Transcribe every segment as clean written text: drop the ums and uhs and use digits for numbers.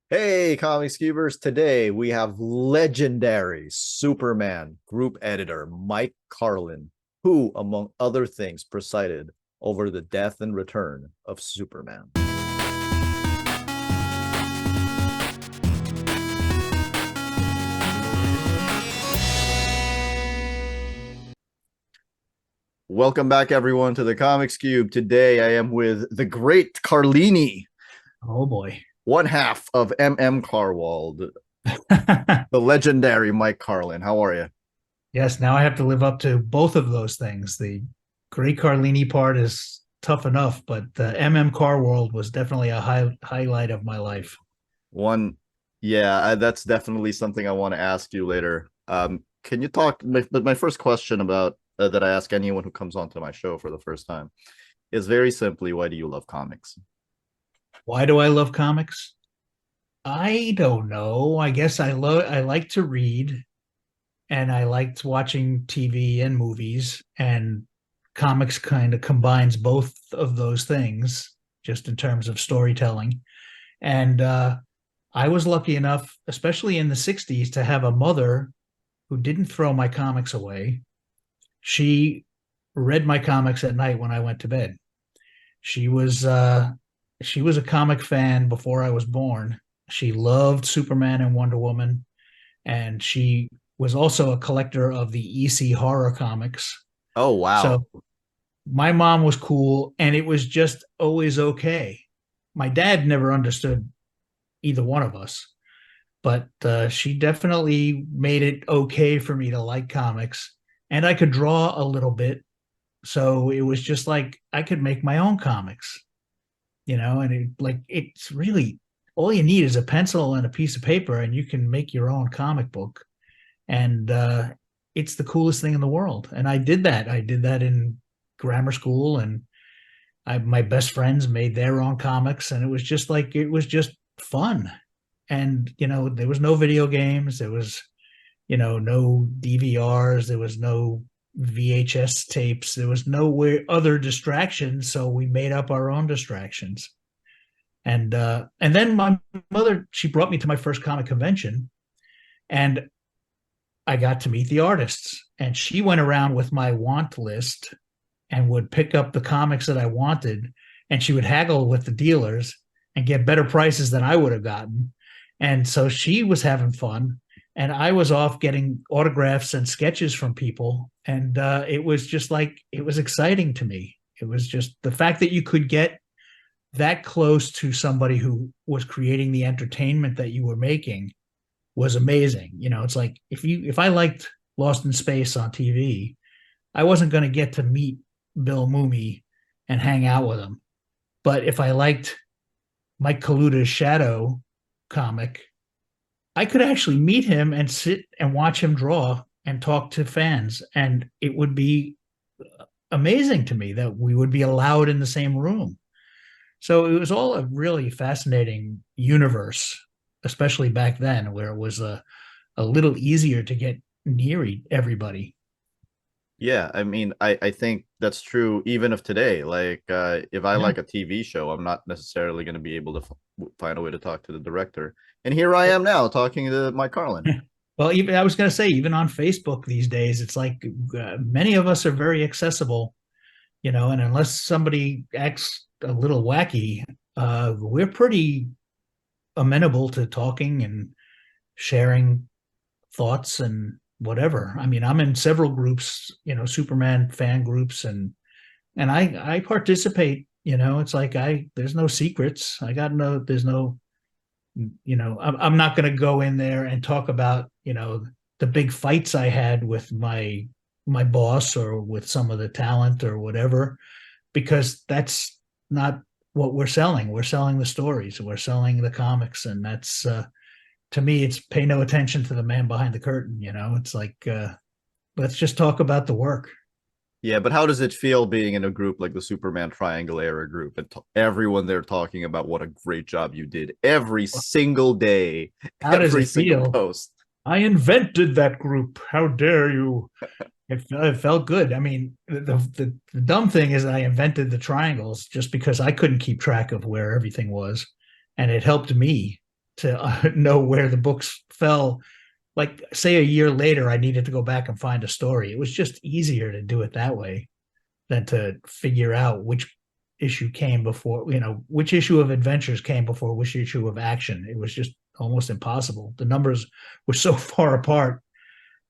Hey, Comics Cubers. Today we have legendary Superman group editor Mike Carlin, who, among other things, presided over the death and return of Superman. Welcome back, everyone, to the Comics Cube. Today I am with the great Carlini, Oh boy. one half of MM Carwald, the legendary Mike Carlin. How are you? Yes, now I have to live up to both of those things. The Great Carlini part is tough enough, but the MM Car World was definitely a highlight of my life. One, yeah, that's definitely something I want to ask you later. Can you talk? My first question about that I ask anyone who comes onto my show for the first time is very simply, why do you love comics? Why do I love comics? I don't know. I like to read and I liked watching TV and movies, and comics kind of combines both of those things just in terms of storytelling. And I was lucky enough, especially in the 60s, to have a mother who didn't throw my comics away. She read my comics at night when I went to bed. She was uh, she was a comic fan before I was born. She loved Superman and Wonder Woman, and she was also a collector of the EC horror comics. Oh, wow. So my mom was cool, and it was just always okay. My dad never understood either one of us, but she definitely made it okay for me to like comics, and I could draw a little bit, so it was just like I could make my own comics, and it's really all you need is a pencil and a piece of paper, and you can make your own comic book, and it's the coolest thing in the world. And I did that in grammar school, and my best friends made their own comics, and it was just fun. And there was no video games, there was no DVRs, there was no VHS tapes, there was no other distractions, so we made up our own distractions. And then my mother, she brought me to my first comic convention, and I got to meet the artists, and she went around with my want list and would pick up the comics that I wanted, and she would haggle with the dealers and get better prices than I would have gotten. And so she was having fun, and I was off getting autographs and sketches from people. And it was just like, it was exciting to me. It was just the fact that you could get that close to somebody who was creating the entertainment that you were making was amazing. It's like if I liked Lost in Space on TV, I wasn't going to get to meet Bill Mooney and hang out with him. But if I liked Mike Kaluta's Shadow comic, I could actually meet him and sit and watch him draw and talk to fans. And it would be amazing to me that we would be allowed in the same room. So it was all a really fascinating universe, especially back then, where it was a little easier to get near everybody. Yeah, I mean, I think that's true even of today. Like, if I Yeah. like a TV show, I'm not necessarily going to be able to find a way to talk to the director. And here I am now talking to Mike Carlin. Well, even I was going to say, even on Facebook these days, it's like many of us are very accessible, and unless somebody acts a little wacky, we're pretty amenable to talking and sharing thoughts and whatever. I mean, I'm in several groups, Superman fan groups, and I participate. It's like I there's no secrets. I got no there's no I'm not going to go in there and talk about the big fights I had with my boss or with some of the talent or whatever, because that's not what we're selling. We're selling the stories, we're selling the comics, and that's to me, it's pay no attention to the man behind the curtain. It's like let's just talk about the work. Yeah, but how does it feel being in a group like the Superman Triangle era group and everyone there talking about what a great job you did every single day, How does every it single feel? post? I invented that group. How dare you? It felt good. I mean, the dumb thing is I invented the triangles just because I couldn't keep track of where everything was, and it helped me to know where the books fell. Like, say a year later, I needed to go back and find a story. It was just easier to do it that way than to figure out which issue came before, which issue of Adventures came before which issue of Action. It was just almost impossible. The numbers were so far apart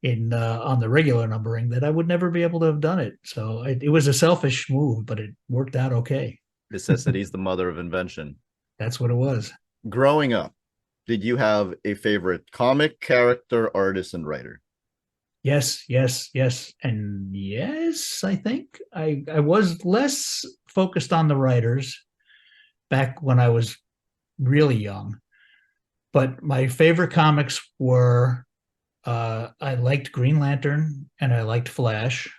in on the regular numbering that I would never be able to have done it. So it was a selfish move, but it worked out okay. Necessity is the mother of invention. That's what it was. Growing up, did you have a favorite comic character, artist, and writer? Yes, yes, yes. And yes, I think I was less focused on the writers back when I was really young. But my favorite comics were I liked Green Lantern and I liked Flash.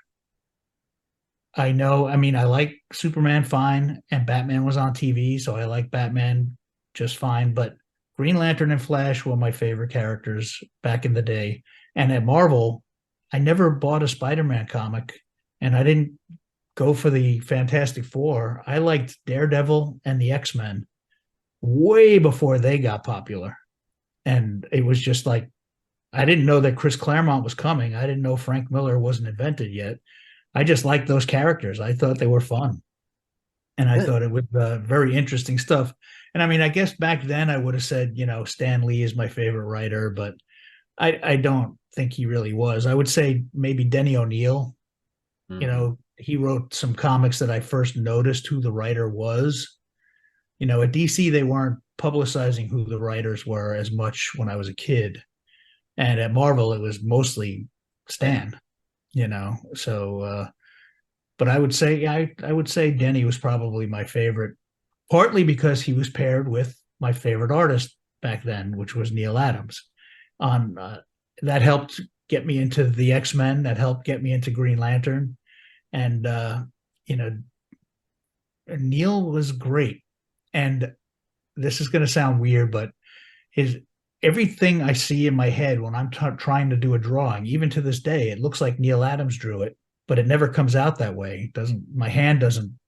I like Superman fine, and Batman was on TV, so I like Batman just fine. But Green Lantern and Flash were my favorite characters back in the day. And at Marvel, I never bought a Spider-Man comic, and I didn't go for the Fantastic Four. I liked Daredevil and the X-Men way before they got popular. And it was just like, I didn't know that Chris Claremont was coming. I didn't know Frank Miller wasn't invented yet. I just liked those characters. I thought they were fun. And I thought it was very interesting stuff. And I guess back then I would have said, Stan Lee is my favorite writer, but I don't think he really was. I would say maybe Denny O'Neil. He wrote some comics that I first noticed who the writer was. At DC, they weren't publicizing who the writers were as much when I was a kid. And at Marvel, it was mostly Stan, So, but I would say, I would say Denny was probably my favorite, partly because he was paired with my favorite artist back then, which was Neil Adams. That helped get me into the X-Men. That helped get me into Green Lantern, and Neil was great. And this is going to sound weird, but everything I see in my head when I'm trying to do a drawing, even to this day, it looks like Neil Adams drew it, but it never comes out that way. My hand doesn't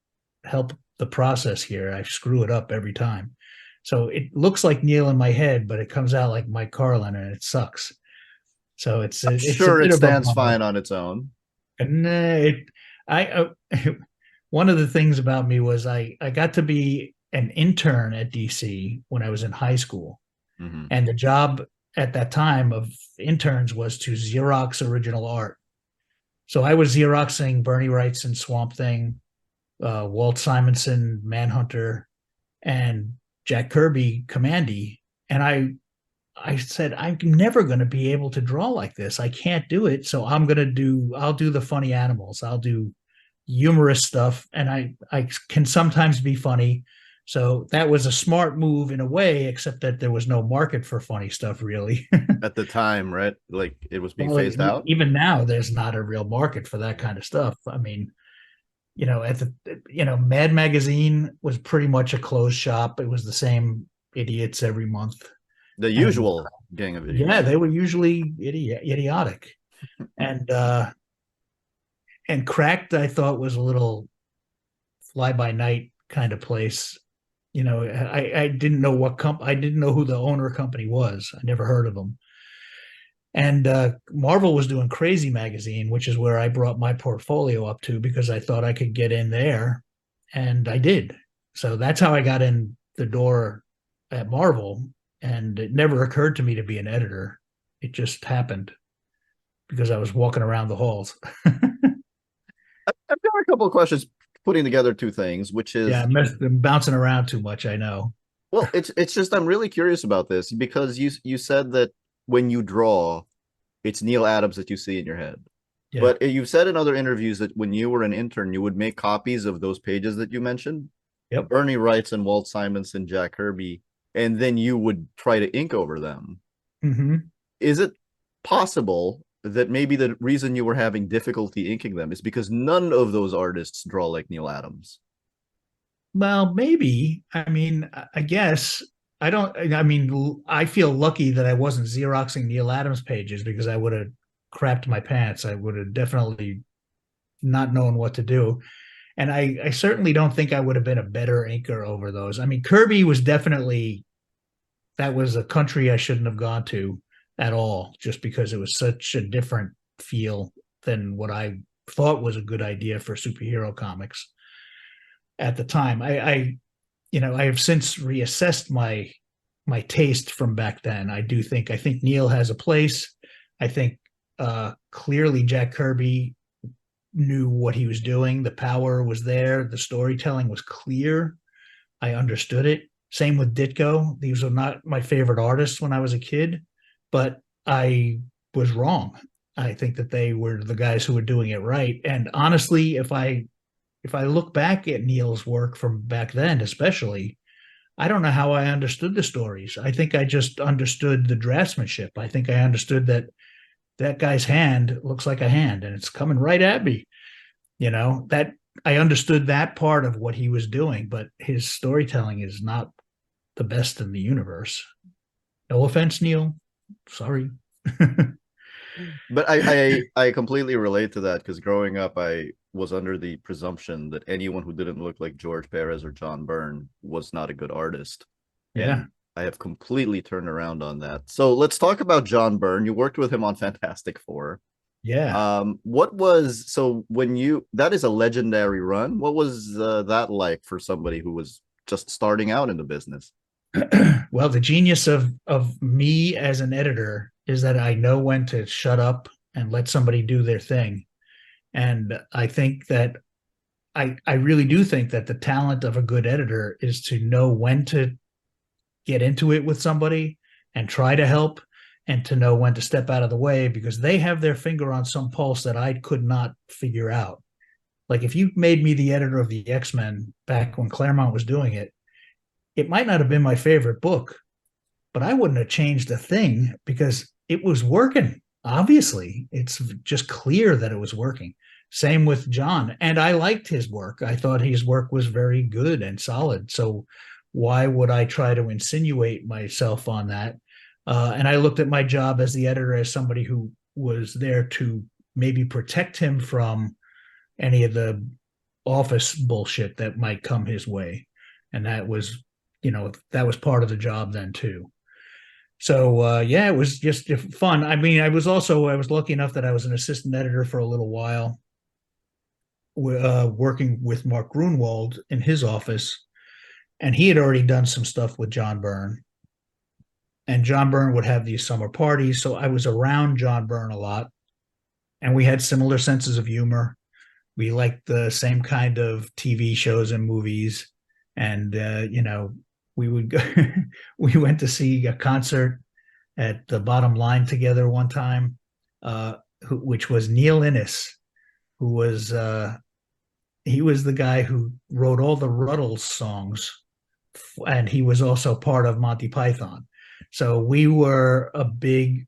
help the process here. I screw it up every time. So it looks like Neil in my head, but it comes out like Mike Carlin, and it sucks. So it's sure it stands fine on its own. And one of the things about me was I got to be an intern at DC when I was in high school. Mm-hmm. And the job at that time of interns was to Xerox original art. So I was Xeroxing Bernie Wrightson Swamp Thing, Walt Simonson Manhunter, and Jack Kirby Commandy. And I said, I'm never going to be able to draw like this. I can't do it. So I'll do the funny animals. I'll do humorous stuff. And I can sometimes be funny. So that was a smart move in a way, except that there was no market for funny stuff really. At the time, right? Like it was being phased out. Even now, there's not a real market for that kind of stuff. Mad Magazine was pretty much a closed shop. It was the same idiots every month. The usual gang of idiots. Yeah, they were usually idiotic. And Cracked, I thought, was a little fly-by-night kind of place. I didn't know I didn't know who the owner company was. I never heard of them. And Marvel was doing Crazy Magazine, which is where I brought my portfolio up to because I thought I could get in there, and I did. So that's how I got in the door at Marvel, and it never occurred to me to be an editor. It just happened because I was walking around the halls. I've got a couple of questions putting together two things, which is I'm bouncing around too much. I know. Well, it's just I'm really curious about this because you said that when you draw, it's Neil Adams that you see in your head. Yeah. But you've said in other interviews that when you were an intern, you would make copies of those pages that you mentioned. Yep. Bernie Wrightson, Walt Simonson, Jack Kirby, and then you would try to ink over them. Mm-hmm. Is it possible that maybe the reason you were having difficulty inking them is because none of those artists draw like Neil Adams? Well, maybe. I guess I feel lucky that I wasn't Xeroxing Neil Adams pages because I would have crapped my pants. I would have definitely not known what to do. And I certainly don't think I would have been a better inker over those. Kirby was definitely that was a country I shouldn't have gone to at all, just because it was such a different feel than what I thought was a good idea for superhero comics at the time. I have since reassessed my taste from back then. I think Neil has a place. I think clearly Jack Kirby knew what he was doing. The power was there. The storytelling was clear. I understood it. Same with Ditko. These were not my favorite artists when I was a kid, but I was wrong. I think that they were the guys who were doing it right. And honestly, if I look back at Neil's work from back then, especially, I don't know how I understood the stories. I think I just understood the draftsmanship. I think I understood that that guy's hand looks like a hand and it's coming right at me. That I understood that part of what he was doing, but his storytelling is not the best in the universe. No offense, Neil. Sorry. But I completely relate to that because growing up, I was under the presumption that anyone who didn't look like George Perez or John Byrne was not a good artist. Yeah. And I have completely turned around on that. So let's talk about John Byrne. You worked with him on Fantastic Four. Yeah. What was so when you that is a legendary run? What was that like for somebody who was just starting out in the business? Well, the genius of me as an editor is that I know when to shut up and let somebody do their thing. And I think that I really do think that the talent of a good editor is to know when to get into it with somebody and try to help, and to know when to step out of the way, because they have their finger on some pulse that I could not figure out. Like if you made me the editor of the X-Men back when Claremont was doing it, it might not have been my favorite book, but I wouldn't have changed a thing because it was working. Obviously, it's just clear that it was working. Same with John. And I liked his work. I thought his work was very good and solid. So why would I try to insinuate myself on that? And I looked at my job as the editor as somebody who was there to maybe protect him from any of the office bullshit that might come his way. And that was, that was part of the job then too. So yeah, it was just fun. I mean, I was lucky enough that I was an assistant editor for a little while, working with Mark Grunwald in his office, and he had already done some stuff with John Byrne. And John Byrne would have these summer parties, so I was around John Byrne a lot, and we had similar senses of humor. We liked the same kind of TV shows and movies, and we would go. We went to see a concert at the Bottom Line together one time, which was Neil Innes, who was he was the guy who wrote all the Ruddles songs, and he was also part of Monty Python. So we were big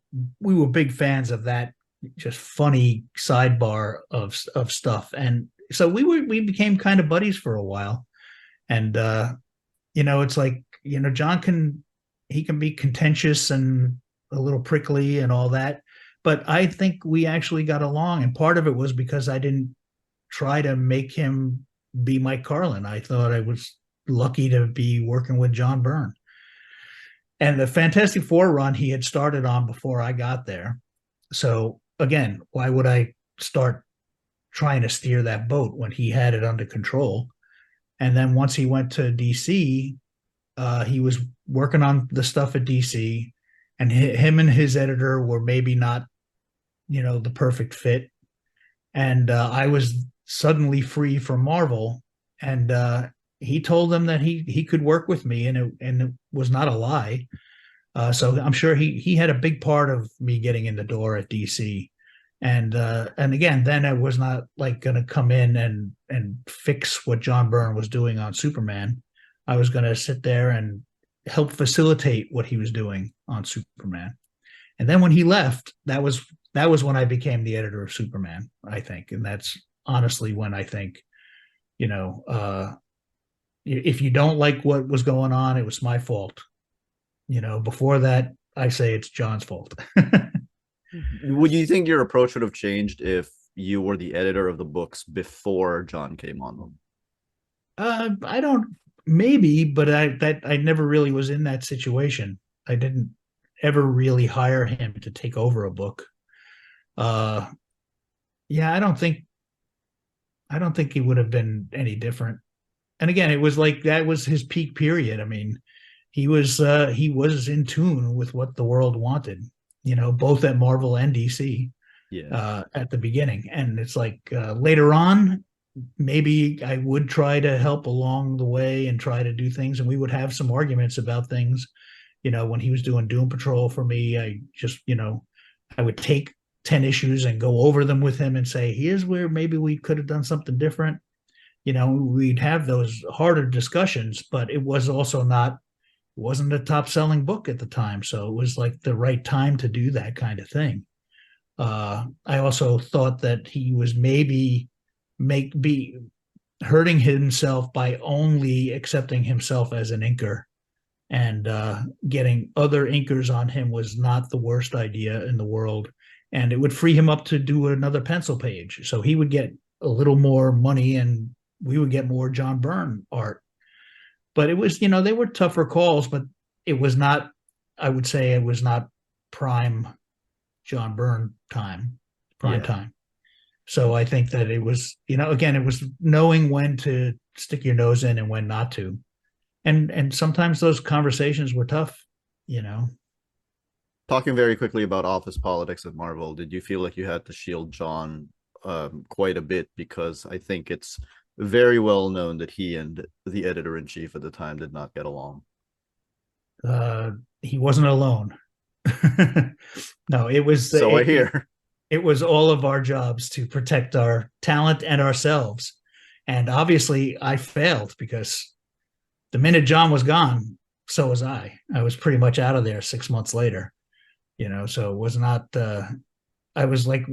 fans of that just funny sidebar of stuff, and so we became kind of buddies for a while. And it's like, John can be contentious and a little prickly and all that, but I think we actually got along, and part of it was because I didn't try to make him be Mike Carlin. I thought I was lucky to be working with John Byrne. And the Fantastic Four run he had started on before I got there. So again, why would I start trying to steer that boat when he had it under control? And then once he went to DC, he was working on the stuff at DC, and him and his editor were maybe not, the perfect fit. And I was suddenly free from Marvel, and he told them that he could work with me, and it was not a lie. So I'm sure he had a big part of me getting in the door at DC. And again, then I was not like going to come in and fix what John Byrne was doing on Superman. I was going to sit there and help facilitate what he was doing on Superman. And then when he left, that was when I became the editor of Superman, I think. And that's honestly when I think, if you don't like what was going on, it was my fault. Before that, I say it's John's fault. Would you think your approach would have changed if you were the editor of the books before John came on them? I don't, maybe, but I never really was in that situation. I didn't ever really hire him to take over a book. Uh, yeah, I don't think he would have been any different. And again, it was like that was his peak period. I mean, he was in tune with what the world wanted, both at Marvel and DC Yeah. at the beginning. And it's like later on, maybe I would try to help along the way and try to do things, and we would have some arguments about things. When he was doing Doom Patrol for me, I just, I would take 10 issues and go over them with him and say, here's where maybe we could have done something different. We'd have those harder discussions, but it was also not, it wasn't a top selling book at the time. So it was like the right time to do that kind of thing. I also thought that he was maybe be hurting himself by only accepting himself as an inker, and getting other inkers on him was not the worst idea in the world. And it would free him up to do another pencil page. So he would get a little more money and we would get more John Byrne art. But it was, they were tougher calls, but it was not, I would say it was not prime John Byrne prime time. So I think that it was, again, it was knowing when to stick your nose in and when not to. And sometimes those conversations were tough. Talking very quickly about office politics at Marvel, did you feel like you had to shield John quite a bit? Because I think it's very well known that he and the editor-in-chief at the time did not get along. He wasn't alone. No, it was. So I hear. It was all of our jobs to protect our talent and ourselves. And obviously I failed, because the minute John was gone, so was I. I was pretty much out of there 6 months later. So it was not, I was like,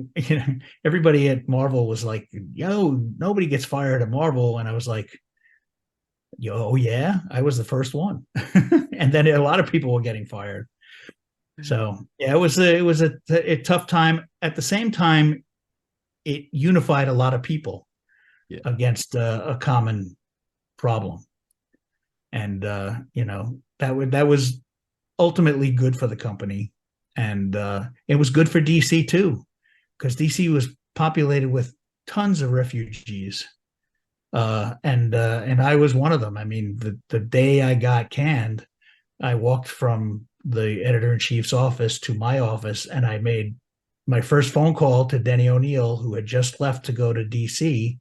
everybody at Marvel was like, yo, nobody gets fired at Marvel. And I was like, oh yeah, I was the first one. And then a lot of people were getting fired. So yeah, it was a tough time. At the same time, it unified a lot of people against a common problem. And, that was ultimately good for the company. And it was good for DC too, because DC was populated with tons of refugees. And I was one of them. I mean, the day I got canned, I walked from the editor-in-chief's office to my office, and I made my first phone call to Denny O'Neil, who had just left to go to DC.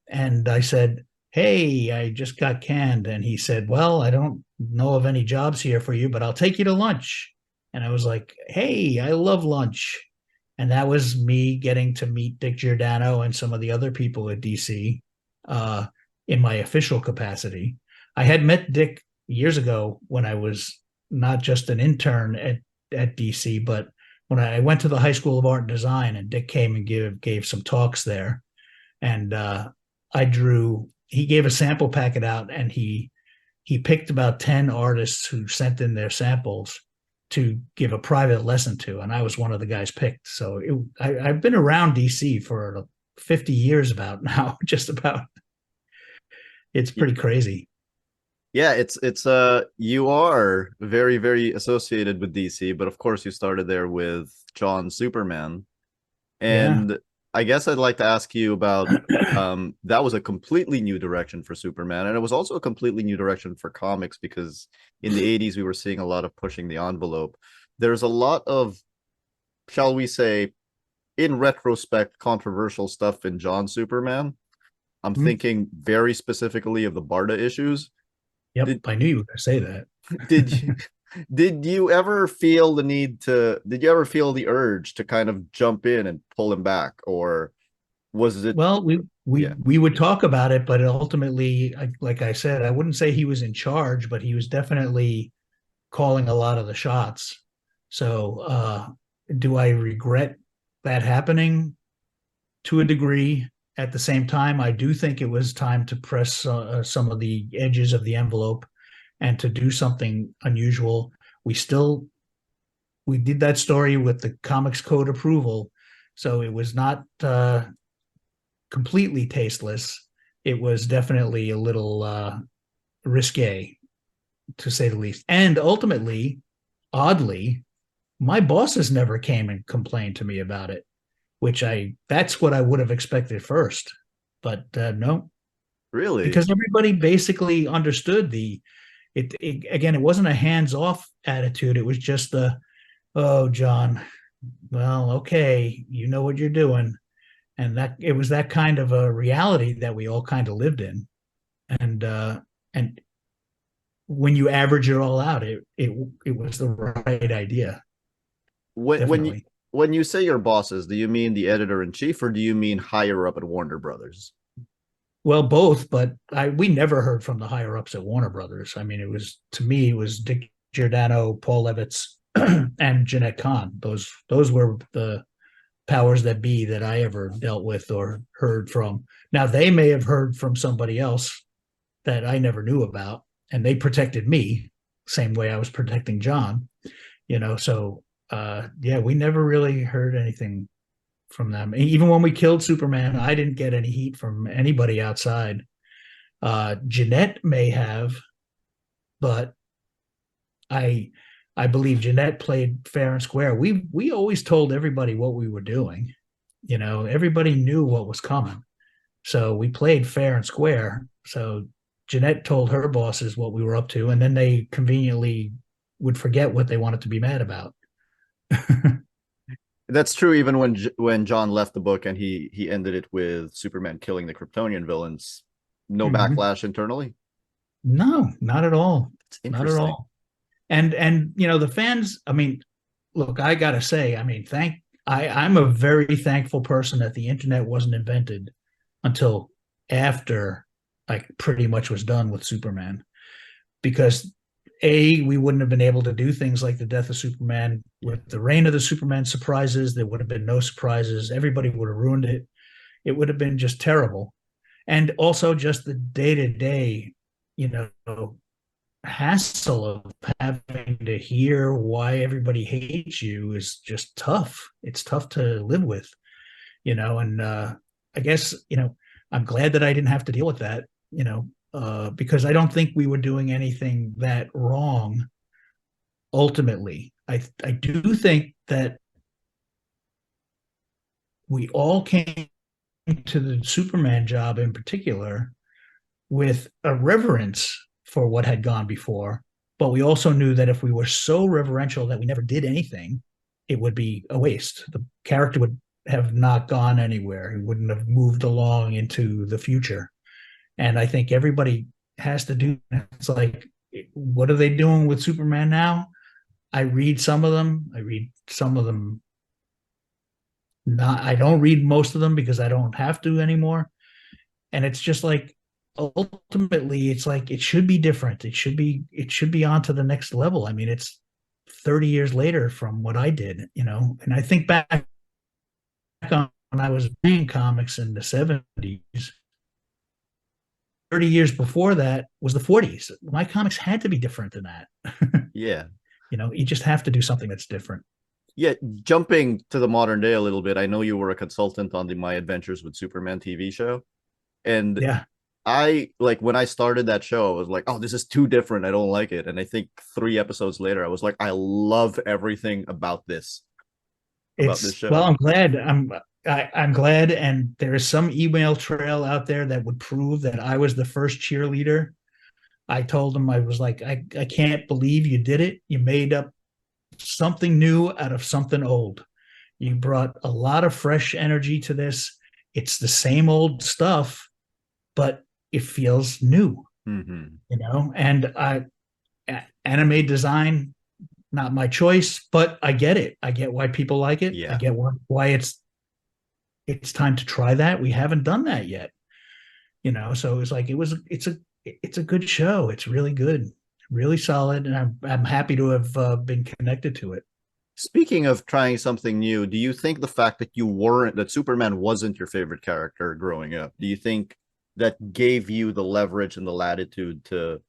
And I said, hey, I just got canned. And he said, well, I don't know of any jobs here for you, but I'll take you to lunch. And I was like, hey, I love lunch. And that was me getting to meet Dick Giordano and some of the other people at DC in my official capacity. I had met Dick years ago when I was not just an intern at DC, but when I went to the High School of Art and Design, and Dick came and gave some talks there. And he gave a sample packet out, and he picked about 10 artists who sent in their samples to give a private lesson to. And I was one of the guys picked. So I've been around DC for 50 years about now, just about. It's pretty crazy. Yeah, it's you are very, very associated with DC, but of course you started there with John Superman. And I guess I'd like to ask you about that was a completely new direction for Superman, and it was also a completely new direction for comics, because in the 80s we were seeing a lot of pushing the envelope. There's a lot of, shall we say, in retrospect, controversial stuff in John Superman. I'm thinking very specifically of the Barta issues. Yep, I knew you were going to say that. Did you ever feel the urge to kind of jump in and pull him back, or was it? Well, we would talk about it, but ultimately, like I said, I wouldn't say he was in charge, but he was definitely calling a lot of the shots. So do I regret that happening? To a degree. At the same time, I do think it was time to press some of the edges of the envelope and to do something unusual. We did that story with the Comics Code approval, so it was not completely tasteless. It was definitely a little risque, to say the least. And ultimately, oddly, my bosses never came and complained to me about it, that's what I would have expected first. But no, Really? because everybody basically understood again, it wasn't a hands-off attitude. It was just oh, John, well, okay, you know what you're doing. And that it was that kind of a reality that we all kind of lived in. And when you average it all out, it was the right idea. When when you Definitely. when you say your bosses, do you mean the editor in chief or do you mean higher up at Warner Brothers? Well, both, but we never heard from the higher ups at Warner Brothers. I mean, it was to me, it was Dick Giordano, Paul Levitz, and Jeanette Kahn. Those were the powers that be that I ever dealt with or heard from. Now they may have heard from somebody else that I never knew about, and they protected me same way I was protecting John. So yeah, we never really heard anything from them. Even when we killed Superman, I didn't get any heat from anybody outside. Jeanette may have, but I I believe Jeanette played fair and square. We always told everybody what we were doing. Everybody knew what was coming. So we played fair and square. So Jeanette told her bosses what we were up to, and then they conveniently would forget what they wanted to be mad about. That's true. Even when John left the book and he ended it with Superman killing the Kryptonian villains, no Mhm. backlash internally. No, not at all. It's Not at interesting. all. And the fans, I mean, look, I gotta say, I mean, I'm a very thankful person that the internet wasn't invented until after I pretty much was done with Superman. Because we wouldn't have been able to do things like the death of Superman Yeah, with the reign of the Superman surprises. There would have been no surprises. Everybody would have ruined it. It would have been just terrible. And also just the day to day, you know, hassle of having to hear why everybody hates you is just tough. It's tough to live with, and I guess, I'm glad that I didn't have to deal with that, because I don't think we were doing anything that wrong ultimately. I do think that we all came to the Superman job in particular with a reverence for what had gone before, but we also knew that if we were so reverential that we never did anything, it would be a waste. The character would have not gone anywhere. He wouldn't have moved along into the future. And I think everybody has to do. It's like, what are they doing with Superman now? I read some of them. I read some of them. Not. I don't read most of them because I don't have to anymore. And it's just like, ultimately, it's like it should be different. It should be on to the next level. I mean, it's 30 years later from what I did, and I think back on when I was reading comics in the 70s. 30 years before that was the 40s. My comics had to be different than that. yeah, You just have to do something that's different. yeah. Jumping to the modern day a little bit, I know you were a consultant on the My Adventures with Superman TV show, and Yeah. I like when I started that show, I was like, "Oh, this is too different. I don't like it." And I think 3 episodes later, I was like, "I love everything about this Well, show." I'm glad, and there is some email trail out there that would prove that I was the first cheerleader. I told him, I was like, I can't believe you did it. You made up something new out of something old. You brought a lot of fresh energy to this. It's the same old stuff, but it feels new, Mm-hmm. And anime design, not my choice, but I get it. I get why people like it. I Yeah. get why it's time to try that. We haven't done that yet, So it's like it's a good show. It's really good, really solid, and I'm happy to have been connected to it. Speaking of trying something new, do you think the fact that Superman wasn't your favorite character growing up, do you think that gave you the leverage and the latitude to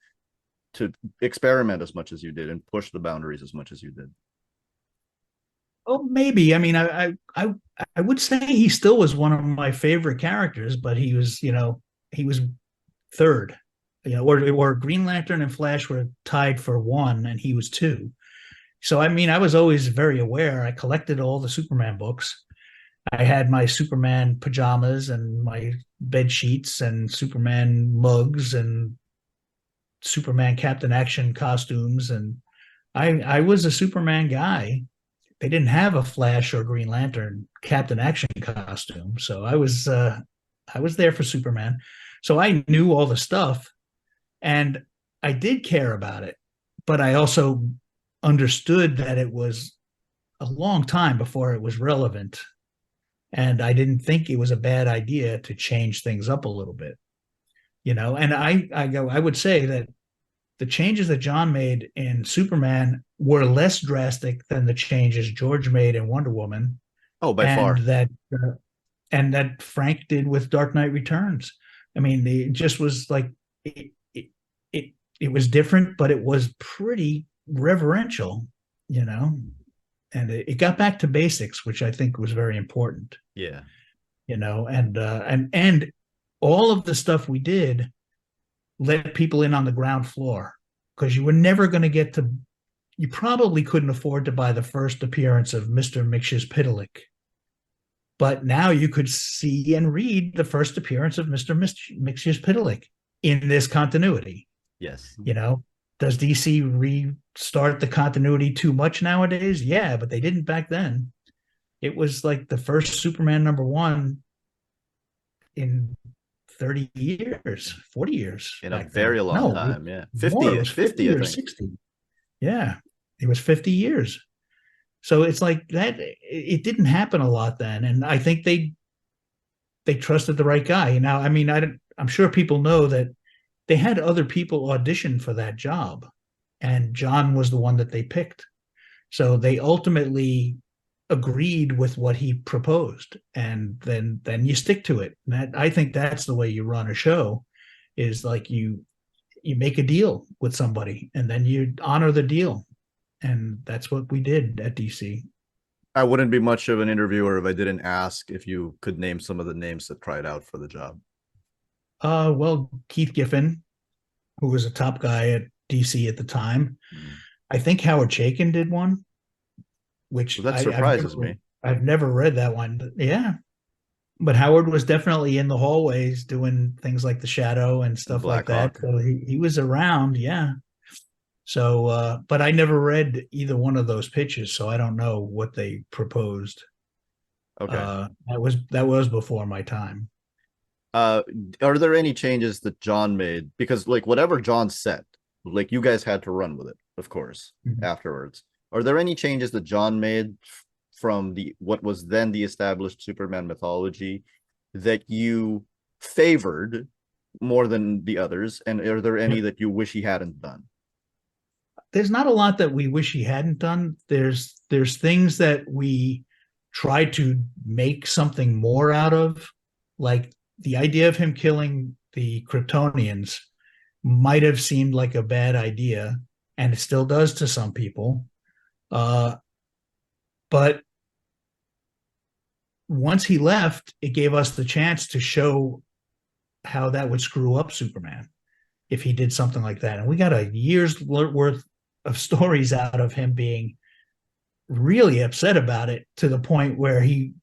experiment as much as you did and push the boundaries as much as you did? Oh, maybe. I mean, I would say he still was one of my favorite characters, but he was third. Or Green Lantern and Flash were tied for one, and he was two. So I mean, I was always very aware. I collected all the Superman books. I had my Superman pajamas and my bed sheets and Superman mugs and Superman Captain Action costumes, and I was a Superman guy. They didn't have a Flash or Green Lantern Captain Action costume, so I was there for Superman. So I knew all the stuff, and I did care about it, but I also understood that it was a long time before it was relevant, and I didn't think it was a bad idea to change things up a little bit, you know. And I would say that the changes that John made in Superman were less drastic than the changes George made in Wonder Woman, Oh, by and far. that Frank did with Dark Knight Returns. I mean, it just was like it, it it was different, but it was pretty reverential, you know, and it got back to basics, which I think was very important, Yeah. you know, and all of the stuff we did let people in on the ground floor because you were never going to get to. You probably couldn't afford to buy the first appearance of Mr. Mxyzptlk, but now you could see and read the first appearance of Mr. Mxyzptlk in this continuity. Yes. You know, does DC restart the continuity too much nowadays? Yeah, but they didn't back then. It was like the first Superman #1 in 30 years, 40 years In a back then. very long No, time. Yeah. more. It 50, was 50, 50 I or think. 60. Yeah, it was 50 years. So it's like that. It didn't happen a lot then, and I think they trusted the right guy. Now, I mean, I'm sure people know that they had other people audition for that job, and John was the one that they picked. So they ultimately agreed with what he proposed, and then you stick to it. And that, I think that's the way you run a show, is like you make a deal with somebody, and then you honor the deal, and that's what we did at DC. I wouldn't be much of an interviewer if I didn't ask if you could name some of the names that tried out for the job. Well, Keith Giffen, who was a top guy at DC at the time. Mm. I think Howard Chaykin did one, which Well, that surprises me. I've never read that one. Yeah, but Howard was definitely in the hallways doing things like the Shadow and stuff like that. Blackhawk. So he was around. Yeah. So, but I never read either one of those pitches, so I don't know what they proposed. Okay. That was before my time. Uh, are there any changes that John made? Because like whatever John said, like you guys had to run with it, of course, Mhm. afterwards. Are there any changes that John made from the what was then the established Superman mythology that you favored more than the others? And are there any that you wish he hadn't done? There's not a lot that we wish he hadn't done. There's things that we tried to make something more out of, like the idea of him killing the Kryptonians might have seemed like a bad idea, and it still does to some people. Uh, but once he left, it gave us the chance to show how that would screw up Superman if he did something like that. And we got a year's worth of stories out of him being really upset about it, to the point where he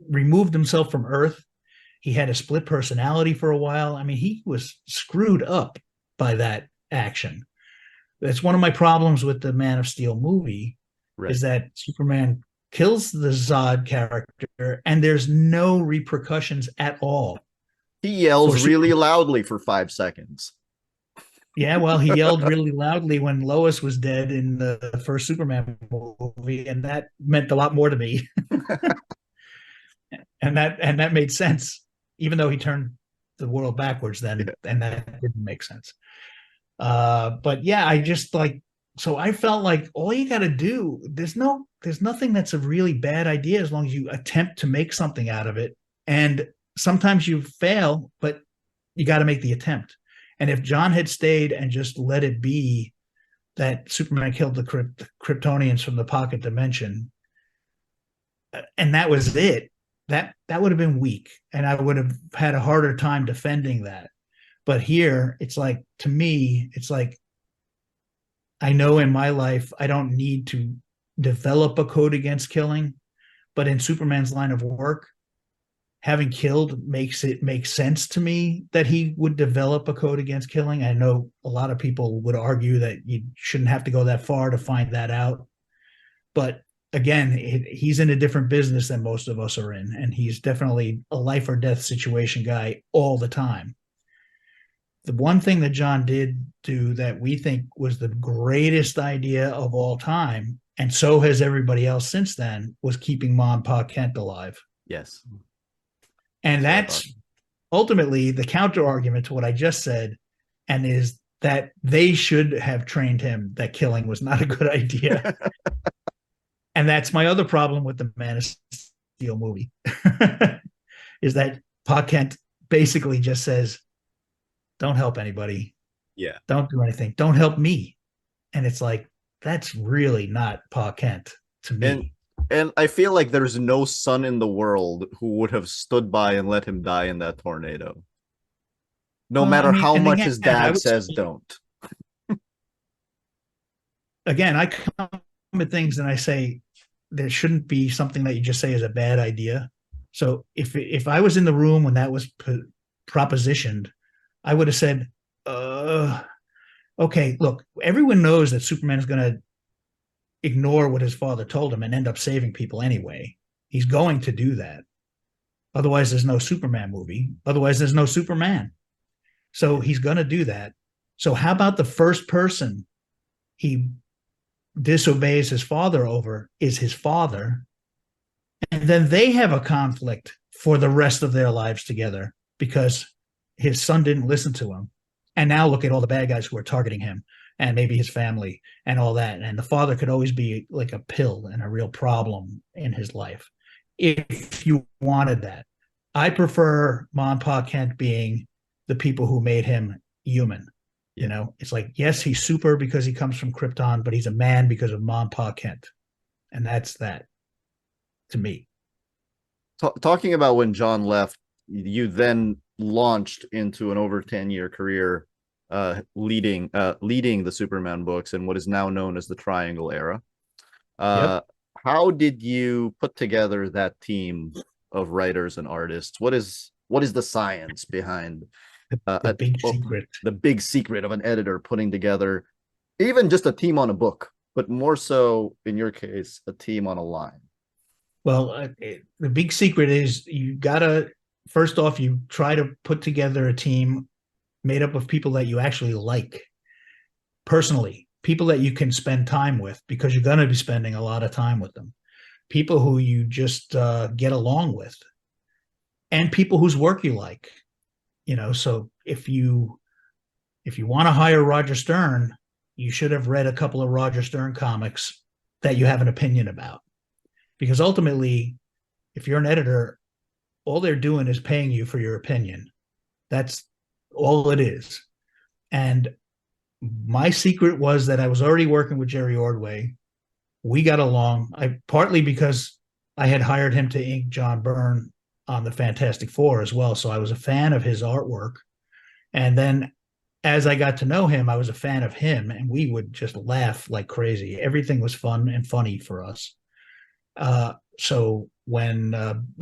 removed himself from Earth. He had a split personality for a while. I mean, he was screwed up by that action. That's one of my problems with the Man of Steel movie, Right. is that Superman kills the Zod character and there's no repercussions at all. He yells really loudly for 5 seconds. Yeah, well, he yelled really loudly when Lois was dead in the first Superman movie, and that meant a lot more to me. and that made sense, even though he turned the world backwards then, yeah. And that didn't make sense. But yeah, I just like, so I felt like all you got to do, there's nothing that's a really bad idea as long as you attempt to make something out of it. And sometimes you fail, but you got to make the attempt. And if John had stayed and just let it be that Superman killed the Kryptonians from the pocket dimension, and that was it, that would have been weak, and I would have had a harder time defending that. But here, it's like, to me, it's like I know in my life I don't need to develop a code against killing, but in Superman's line of work, having killed makes it make sense to me that he would develop a code against killing. I know a lot of people would argue that you shouldn't have to go that far to find that out. But again, he's in a different business than most of us are in, and he's definitely a life or death situation guy all the time. The one thing that John did do that we think was the greatest idea of all time, and so has everybody else since then, was keeping Ma and Pa Kent alive. Yes. And that's ultimately the counter argument to what I just said, and is that they should have trained him that killing was not a good idea. And that's my other problem with the Man of Steel movie, is that Pa Kent basically just says, don't help anybody. Yeah. Don't do anything. Don't help me. And it's like, that's really not Pa Kent to me. And I feel like there's no son in the world who would have stood by and let him die in that tornado. No matter how much his dad says don't. Again, I come at things and I say there shouldn't be something that you just say is a bad idea. So if I was in the room when that was propositioned, I would have said, okay, look, everyone knows that Superman is going to ignore what his father told him and end up saving people anyway. He's going to do that. Otherwise, there's no Superman movie. Otherwise, there's no Superman. So he's going to do that. So how about the first person he disobeys his father over is his father, and then they have a conflict for the rest of their lives together because his son didn't listen to him. And now look at all the bad guys who are targeting him, and maybe his family and all that. And the father could always be like a pill and a real problem in his life if you wanted that. I prefer Ma and Pa Kent being the people who made him human. You know, it's like, yes, he's super because he comes from Krypton, but he's a man because of Ma and Pa Kent. And that's that to me. Talking about when John left, you then launched into an over 10-year career leading the Superman books in what is now known as the Triangle era. Yep. How did you put together that team of writers and artists? What is the science behind the big secret? The big secret of an editor putting together even just a team on a book, but more so in your case, a team on a line? Well, the big secret is you gotta, first off, you try to put together a team made up of people that you actually like personally, people that you can spend time with, because you're going to be spending a lot of time with them, people who you just get along with, and people whose work you like. You know, so if you want to hire Roger Stern, you should have read a couple of Roger Stern comics that you have an opinion about, because ultimately, if you're an editor, all they're doing is paying you for your opinion. That's all it is. And my secret was that I was already working with Jerry Ordway. We got along. Partly because I had hired him to ink John Byrne on the Fantastic Four as well. So I was a fan of his artwork. And then as I got to know him, I was a fan of him, and we would just laugh like crazy. Everything was fun and funny for us. So when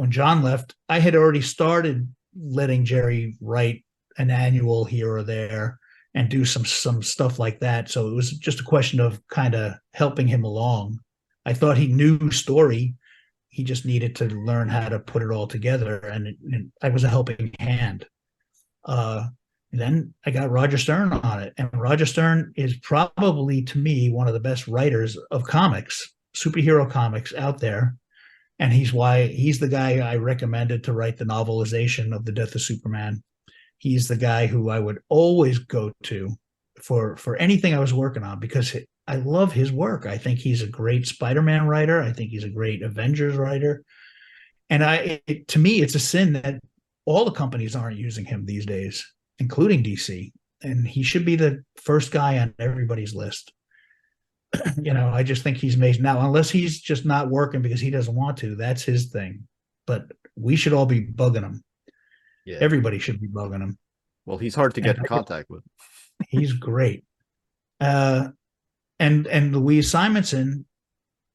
John left, I had already started letting Jerry write an annual here or there and do some stuff like that. So it was just a question of kind of helping him along. I thought he knew story. He just needed to learn how to put it all together, and I was a helping hand. Then I got Roger Stern on it, and Roger Stern is probably, to me, one of the best writers of comics, superhero comics out there. And he's the guy I recommended to write the novelization of The Death of Superman. He's the guy who I would always go to for anything I was working on, because I love his work. I think he's a great Spider-Man writer. I think he's a great Avengers writer. And to me, it's a sin that all the companies aren't using him these days, including DC. And he should be the first guy on everybody's list. You know, I just think he's amazing. Now, unless he's just not working because he doesn't want to, that's his thing. But we should all be bugging him. Yeah. Everybody should be bugging him. Well, he's hard to get in contact with. He's great. and Louise Simonson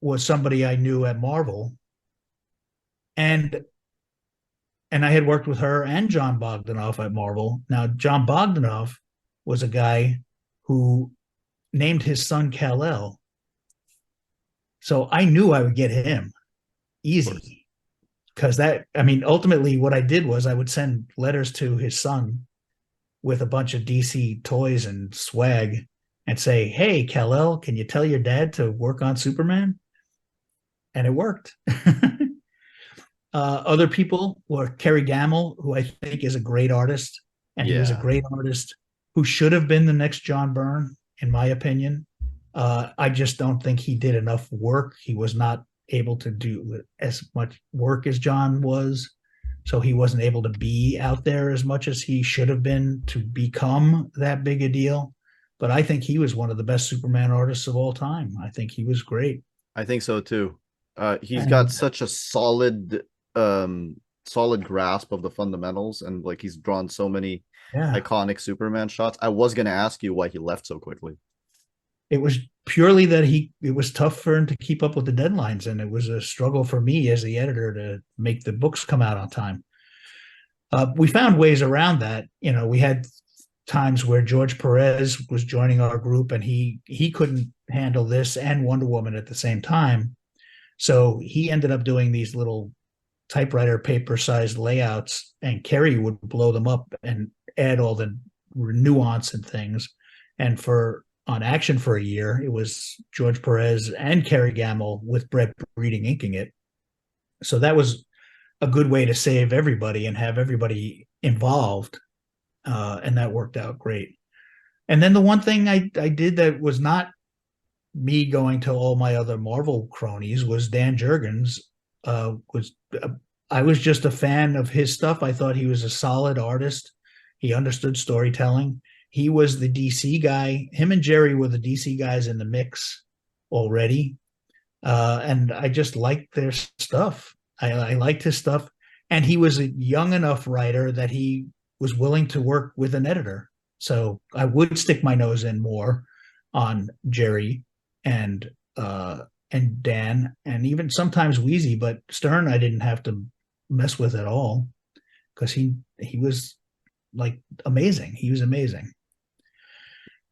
was somebody I knew at Marvel, and I had worked with her and John Bogdanoff at Marvel. Now, John Bogdanoff was a guy who named his son Kal-El, so I knew I would get him Of course. easy because that, I mean, ultimately, what I did was I would send letters to his son with a bunch of DC toys and swag and say, "Hey, Kal-El, can you tell your dad to work on Superman?" And it worked. Other people were Kerry Gamble, who I think is a great artist, and he was a Yeah. great artist who should have been the next John Byrne, in my opinion. I just don't think he did enough work. He was not able to do as much work as John was, so he wasn't able to be out there as much as he should have been to become that big a deal. But I think he was one of the best Superman artists of all time. I think he was great. I think so too. He's got And such a solid grasp of the fundamentals, and like he's drawn so many yeah, iconic Superman shots. I was gonna ask you why he left so quickly. it was purely that it was tough for him to keep up with the deadlines, and it was a struggle for me as the editor to make the books come out on time. We found ways around that. We had times where George Perez was joining our group, and he couldn't handle this and Wonder Woman at the same time, so he ended up doing these little typewriter paper sized layouts, and Kerry would blow them up and add all the nuance and things. And for on Action for a year, it was George Perez and Kerry Gamble with Brett Breeding inking it. So that was a good way to save everybody and have everybody involved. And that worked out great. And then the one thing I did that was not me going to all my other Marvel cronies was Dan Jurgens. Was I was just a fan of his stuff. I thought he was a solid artist. He understood storytelling. He was the DC guy. Him and Jerry were the DC guys in the mix already. And I just liked their stuff. I liked his stuff. And he was a young enough writer that he was willing to work with an editor. So I would stick my nose in more on Jerry and Dan, and even sometimes Wheezy, but Stern I didn't have to mess with at all because he was like amazing. He was amazing.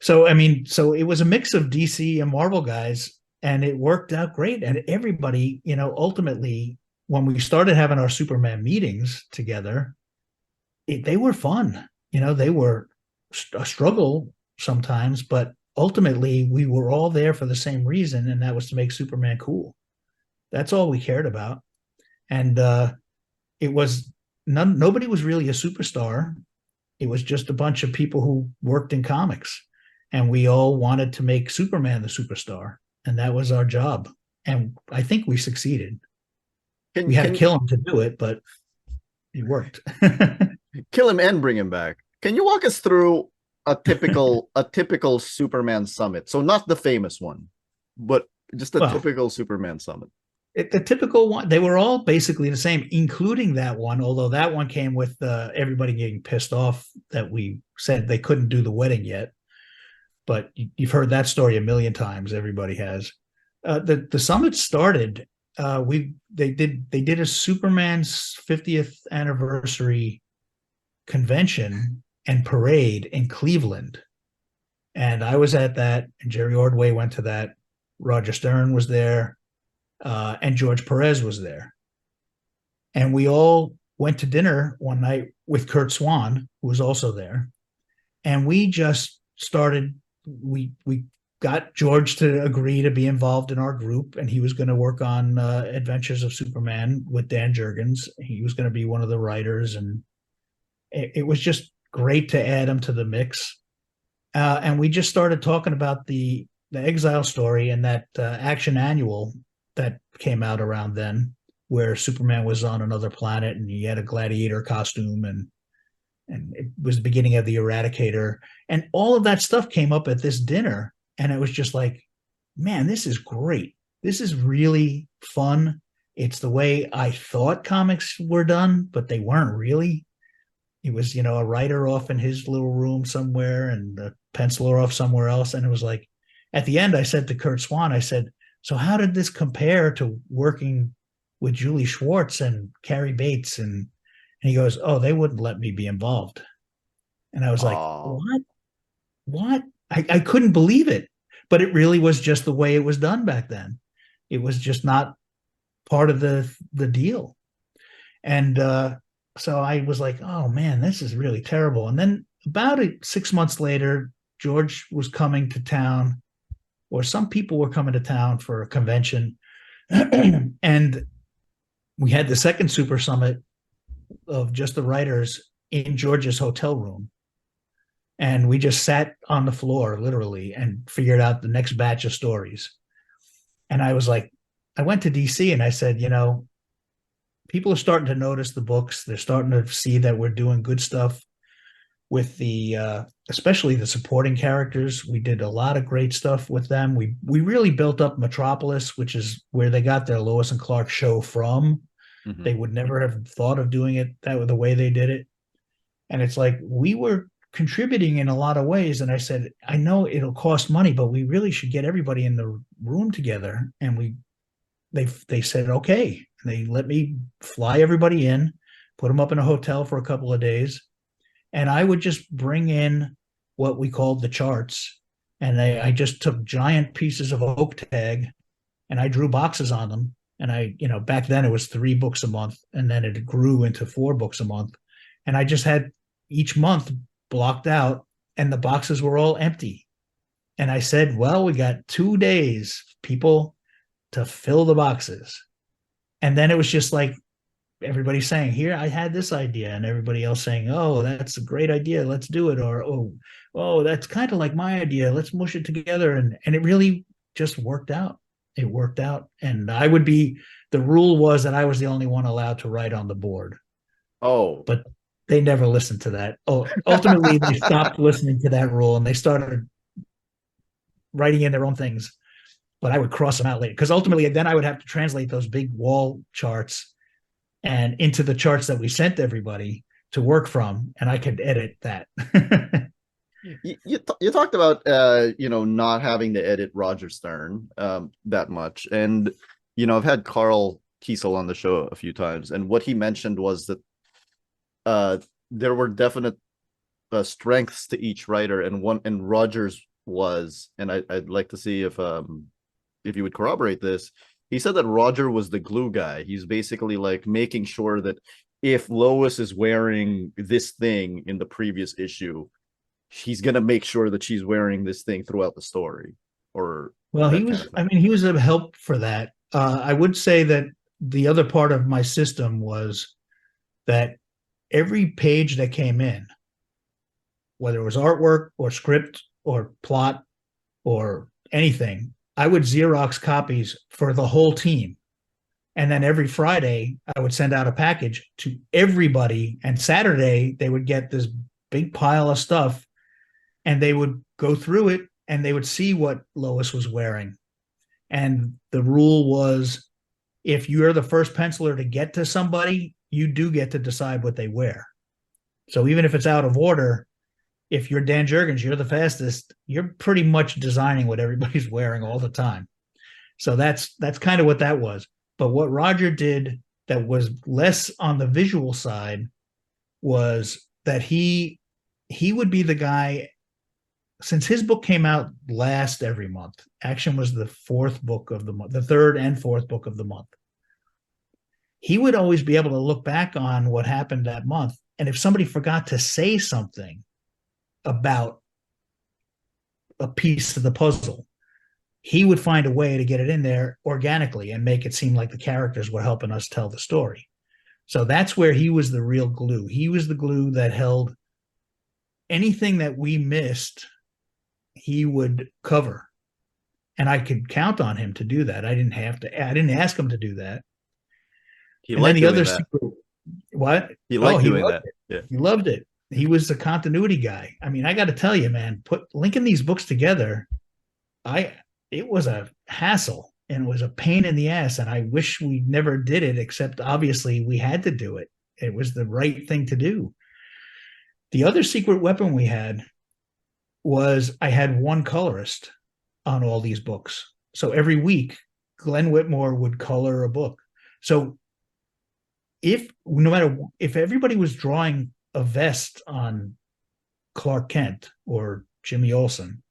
So I mean, so it was a mix of DC and Marvel guys, and it worked out great. And everybody, ultimately, when we started having our Superman meetings together, they were fun. They were a struggle sometimes, but ultimately we were all there for the same reason, and that was to make Superman cool. That's all we cared about. And it was nobody was really a superstar. It was just a bunch of people who worked in comics, and we all wanted to make Superman the superstar, and that was our job. And I think we succeeded. Can We had to can kill him to do it, but it worked. kill him and bring him back. Can you walk us through a typical Superman summit? So not the famous one, but just a Well, typical Superman summit. the typical one, they were all basically the same, including that one, although that one came with everybody getting pissed off that we said they couldn't do the wedding yet. But you've heard that story a million times. Everybody has. The summit started. They did a Superman's 50th anniversary convention and parade in Cleveland, and I was at that. And Jerry Ordway went to that. Roger Stern was there, and George Perez was there. And we all went to dinner one night with Kurt Swan, who was also there, and we just started. We got George to agree to be involved in our group, and he was going to work on Adventures of Superman with Dan Jurgens. He was going to be one of the writers, and it was just great to add him to the mix. And we just started talking about the Exile story and that Action Annual that came out around then, where Superman was on another planet and he had a gladiator costume, and it was the beginning of the Eradicator, and all of that stuff came up at this dinner, and it was just like, man, this is great. This is really fun. It's the way I thought comics were done, but they weren't really. He was, a writer off in his little room somewhere and a penciler off somewhere else. And it was like, at the end, I said to Kurt Swan, I said, so how did this compare to working with Julie Schwartz and Carrie Bates? And he goes, oh, they wouldn't let me be involved. And I was like, Oh, what? What? I couldn't believe it. But it really was just the way it was done back then. It was just not part of the deal. And so I was like, oh man, this is really terrible. And then about 6 months later, George was coming to town, or some people were coming to town for a convention. And we had the second Super Summit of just the writers in George's hotel room. And we just sat on the floor, literally, and figured out the next batch of stories. And I was like, I went to DC and I said, people are starting to notice the books. They're starting to see that we're doing good stuff with the, especially the supporting characters. We did a lot of great stuff with them. We really built up Metropolis, which is where they got their Lois and Clark show from. mm-hmm. They would never have thought of doing it that the way they did it. And it's like, we were contributing in a lot of ways. And I said, I know it'll cost money, but we really should get everybody in the room together. And they said, okay. And they let me fly everybody in, put them up in a hotel for a couple of days. And I would just bring in what we called the charts. And I just took giant pieces of oak tag and I drew boxes on them. And back then it was 3 books a month. And then it grew into 4 books a month. And I just had each month blocked out and the boxes were all empty. And I said, well, we got 2 days, people, to fill the boxes. And then it was just like everybody saying, here, I had this idea, and everybody else saying, oh, that's a great idea, let's do it. Or, oh, that's kind of like my idea, let's mush it together. And it really just worked out. It worked out. And the rule was that I was the only one allowed to write on the board. Oh, but they never listened to that. Oh, ultimately they stopped listening to that rule and they started writing in their own things. But I would cross them out later because ultimately then I would have to translate those big wall charts and into the charts that we sent everybody to work from, and I could edit that. you talked about not having to edit Roger Stern that much, and I've had Carl Kiesel on the show a few times, and what he mentioned was that there were definite strengths to each writer, and Roger's was, and I'd like to see if you would corroborate this. He said that Roger was the glue guy. He's basically like making sure that if Lois is wearing this thing in the previous issue, he's gonna make sure that she's wearing this thing throughout the story. Or well, he was. I mean, he was a help for that. I would say that the other part of my system was that every page that came in, whether it was artwork or script or plot or anything, I would Xerox copies for the whole team. And then every Friday, I would send out a package to everybody. And Saturday, they would get this big pile of stuff and they would go through it and they would see what Lois was wearing. And the rule was, if you're the first penciler to get to somebody, you do get to decide what they wear. So even if it's out of order, if you're Dan Jurgens, you're the fastest, you're pretty much designing what everybody's wearing all the time. So that's kind of what that was. But what Roger did that was less on the visual side was that he would be the guy, since his book came out last every month. Action was the 4th book of the month, the 3rd and 4th book of the month. He would always be able to look back on what happened that month. And if somebody forgot to say something about a piece of the puzzle, he would find a way to get it in there organically and make it seem like the characters were helping us tell the story. So that's where he was the real glue. He was the glue that held anything that we missed, he would cover. And I could count on him to do that. I didn't ask him to do that. He liked doing that. What? He liked doing that. Yeah. He loved it. He was the continuity guy. I mean, I got to tell you, man, linking these books together, it was a hassle and it was a pain in the ass. And I wish we never did it, except obviously we had to do it. It was the right thing to do. The other secret weapon we had was I had one colorist on all these books. So every week, Glenn Whitmore would color a book. So if everybody was drawing a vest on Clark Kent or Jimmy Olsen,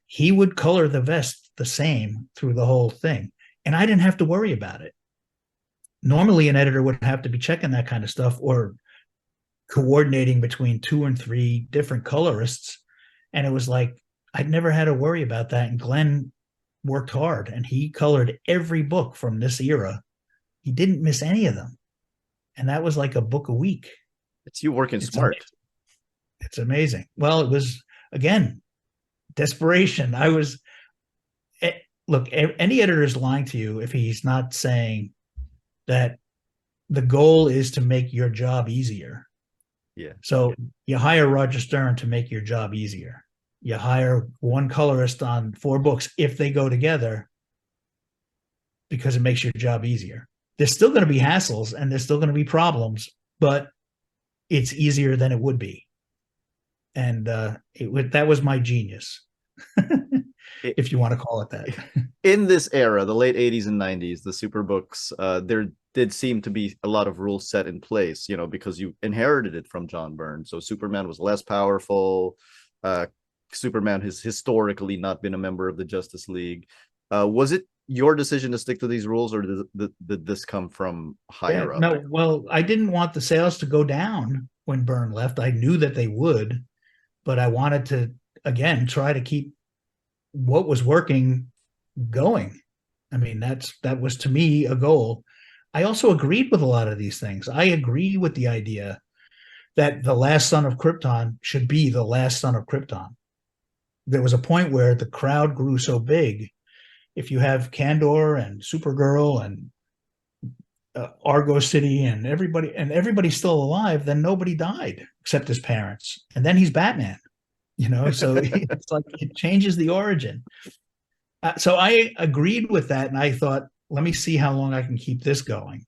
he would color the vest the same through the whole thing. And I didn't have to worry about it. Normally, an editor would have to be checking that kind of stuff or coordinating between 2 and 3 different colorists. And it was like, I'd never had to worry about that. And Glenn worked hard and he colored every book from this era. He didn't miss any of them. And that was like a book a week. It's you working smart. Amazing. It's amazing. Well, it was, again, desperation. Look, any editor is lying to you if he's not saying that the goal is to make your job easier. Yeah. So you hire Roger Stern to make your job easier. You hire one colorist on 4 books if they go together because it makes your job easier. There's still going to be hassles and there's still going to be problems, but it's easier than it would be. And that was my genius, if you want to call it that. In this era, the late 80s and 90s, the super books, there did seem to be a lot of rules set in place, because you inherited it from John Byrne. So Superman was less powerful. Superman has historically not been a member of the Justice League. Was it your decision to stick to these rules, or did this come from higher up? No, well, I didn't want the sales to go down when Byrne left. I knew that they would, but I wanted to, again, try to keep what was working going. I mean, that was to me a goal. I also agreed with a lot of these things. I agree with the idea that the last son of Krypton should be the last son of Krypton. There was a point where the crowd grew so big. If you have Kandor and Supergirl and Argo City and everybody's still alive, then nobody died except his parents. And then he's Batman, so it's like it changes the origin. So I agreed with that. And I thought, let me see how long I can keep this going.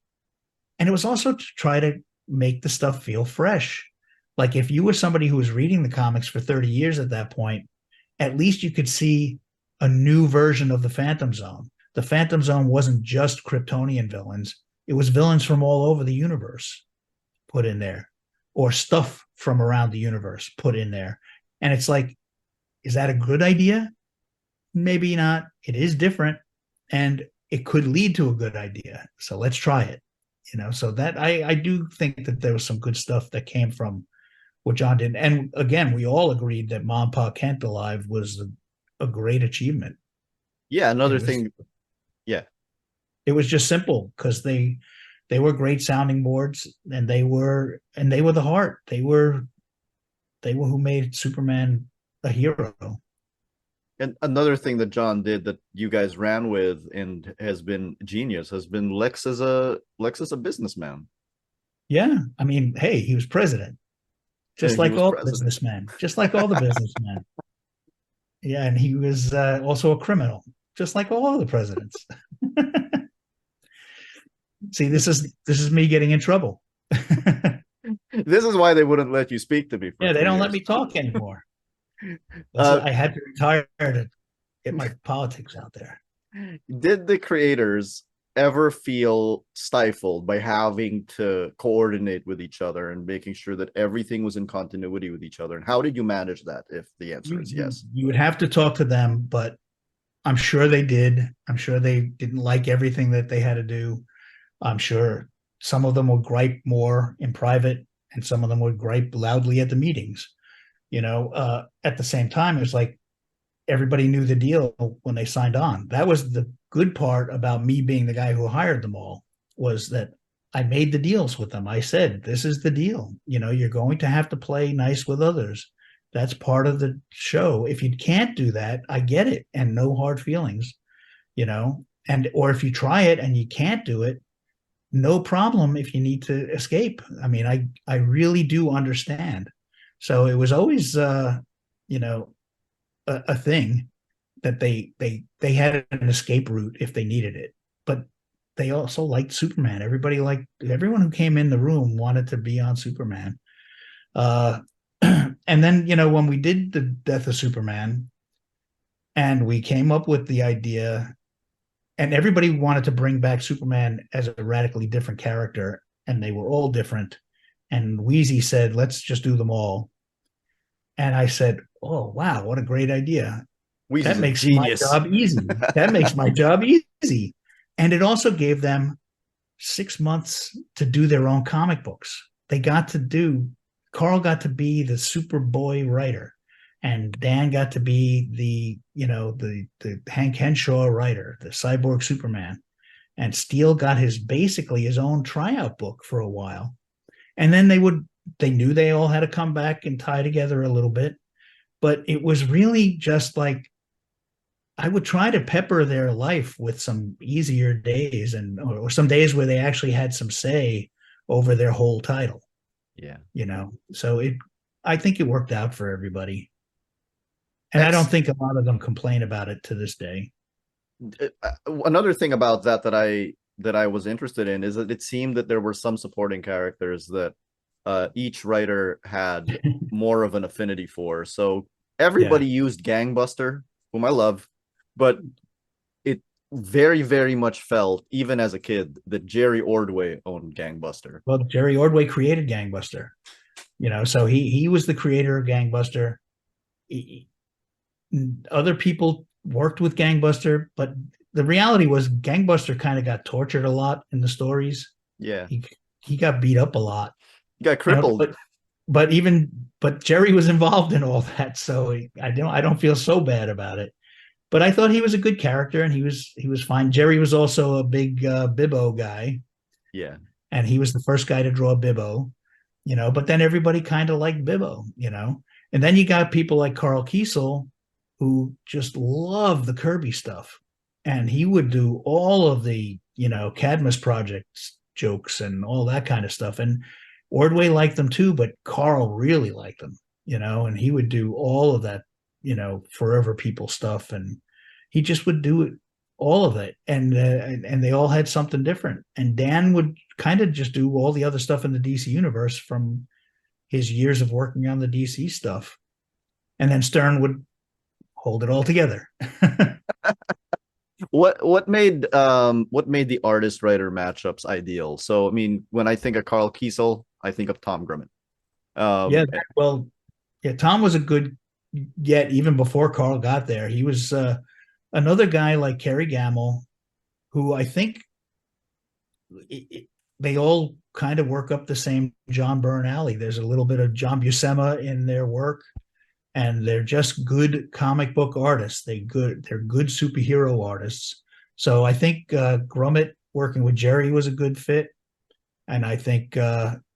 And it was also to try to make the stuff feel fresh. Like if you were somebody who was reading the comics for 30 years at that point, at least you could see a new version of the Phantom Zone. The Phantom Zone wasn't just Kryptonian villains. It was villains from all over the universe put in there, or stuff from around the universe put in there. And it's like, is that a good idea? Maybe not. It is different, and it could lead to a good idea. So let's try it. So that I do think that there was some good stuff that came from what John did. And again, we all agreed that Mom Pa Kent alive was a great achievement. Yeah, another thing. Yeah. It was just simple because they were great sounding boards, and they were the heart. They were who made Superman a hero. And another thing that John did that you guys ran with and has been genius has been Lex as a businessman. Yeah. I mean, hey, he was president. Just like all businessmen. Just like all the businessmen. Yeah, and he was also a criminal, just like all the presidents. See, this is me getting in trouble. This is why they wouldn't let you speak to me. Yeah, they don't let me talk anymore. I had to retire to get my politics out there. Did the creators ever feel stifled by having to coordinate with each other and making sure that everything was in continuity with each other? And how did you manage that, if the answer is yes? You would have to talk to them, but I'm sure they did. I'm sure they didn't like everything that they had to do. I'm sure some of them would gripe more in private, and some of them would gripe loudly at the meetings. At the same time, it was like everybody knew the deal when they signed on. That was the good part about me being the guy who hired them all, was that I made the deals with them. I said, this is the deal. You're going to have to play nice with others. That's part of the show. If you can't do that, I get it, and no hard feelings, or if you try it and you can't do it, no problem if you need to escape. I mean, I really do understand. So it was always, a thing that they had an escape route if they needed it. But they also liked Superman. Everyone who came in the room wanted to be on Superman. And then, when we did the Death of Superman, And we came up with the idea, and everybody wanted to bring back Superman as a radically different character, and they were all different. And Wheezy said, let's just do them all. And I said, oh, wow, what a great idea. That Wheezy's a makes my genius. job easy. That makes my job easy. And it also gave them 6 months to do their own comic books. Carl got to be the Superboy writer, and Dan got to be the Hank Henshaw writer, the Cyborg Superman. And Steele got basically his own tryout book for a while. And then they knew they all had to come back and tie together a little bit. But it was really just like, I would try to pepper their life with some easier days or some days where they actually had some say over their whole title. Yeah. So I think it worked out for everybody. And I don't think a lot of them complain about it to this day. Another thing about that I was interested in is that it seemed that there were some supporting characters that each writer had more of an affinity for. So everybody used Gangbuster, whom I love, but it very, very much felt, even as a kid, that Jerry Ordway owned Gangbuster. Well, Jerry Ordway created Gangbuster, so he was the creator of Gangbuster. Other people worked with Gangbuster, but the reality was Gangbuster kind of got tortured a lot in the stories. Yeah. He got beat up a lot. He got crippled. But Jerry was involved in all that, so I don't feel so bad about it. But I thought he was a good character, and he was fine. Jerry was also a big Bibbo guy. Yeah. And he was the first guy to draw Bibbo, but then everybody kind of liked Bibbo, And then you got people like Carl Kiesel, who just loved the Kirby stuff. And he would do all of the, Cadmus Project jokes and all that kind of stuff. And Ordway liked them too, but Carl really liked them, and he would do all of that, Forever People stuff. And he just would do it, all of it. And they all had something different. And Dan would kind of just do all the other stuff in the DC universe from his years of working on the DC stuff. And then Stern would hold it all together. What made the artist writer matchups ideal? So I mean, when I think of Carl Kiesel, I think of Tom Grummett. Tom was a good get even before Carl got there. He was another guy like Kerry Gamble, who I think they all kind of work up the same John Byrne alley. There's a little bit of John Buscema in their work, and they're just good comic book artists. They're good superhero artists. So I think Grummett working with Jerry was a good fit. And I think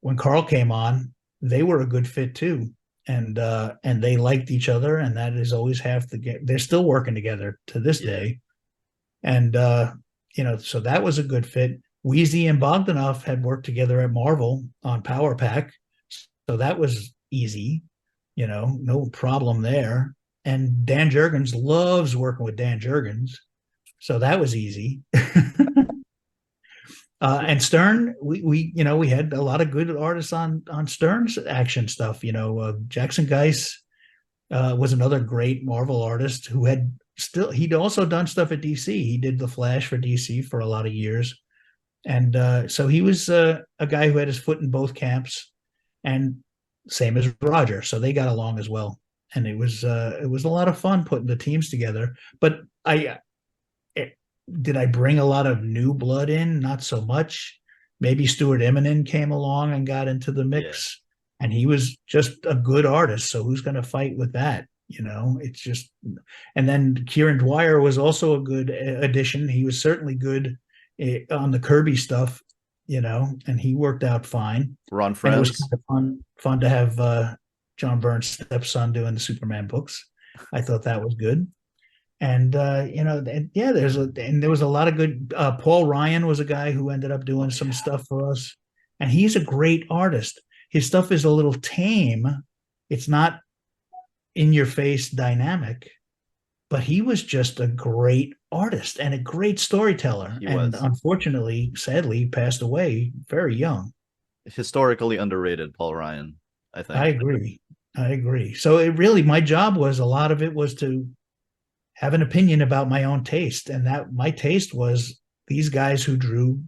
when Carl came on, they were a good fit too. And they liked each other, and that is always half the game. They're still working together to this day. And so that was a good fit. Wheezy and Bogdanov had worked together at Marvel on Power Pack. So that was easy. No problem there. And Dan Jurgens loves working with Dan Jurgens. So that was easy. And Stern, we had a lot of good artists on Stern's action stuff. Jackson Geiss was another great Marvel artist who he'd also done stuff at DC. He did The Flash for DC for a lot of years. And so he was a guy who had his foot in both camps, and same as Roger. So they got along as well. And it was a lot of fun putting the teams together. But did I bring a lot of new blood in? Not so much. Maybe Stuart Immonen came along and got into the mix, and he was just a good artist. So who's going to fight with that? It's just, and then Kieran Dwyer was also a good addition. He was certainly good on the Kirby stuff, and he worked out fine. Ron Friends. And it was kind of fun to have John Byrne's stepson doing the Superman books. I thought that was good. And there was a lot of good. Paul Ryan was a guy who ended up doing some stuff for us, and he's a great artist. His stuff is a little tame. It's not in your face dynamic, but he was just a great artist and a great storyteller. Unfortunately, sadly, passed away very young. Historically underrated, Paul Ryan, I think. I agree. So my job was, a lot of it was to have an opinion about my own taste, and that my taste was these guys who drew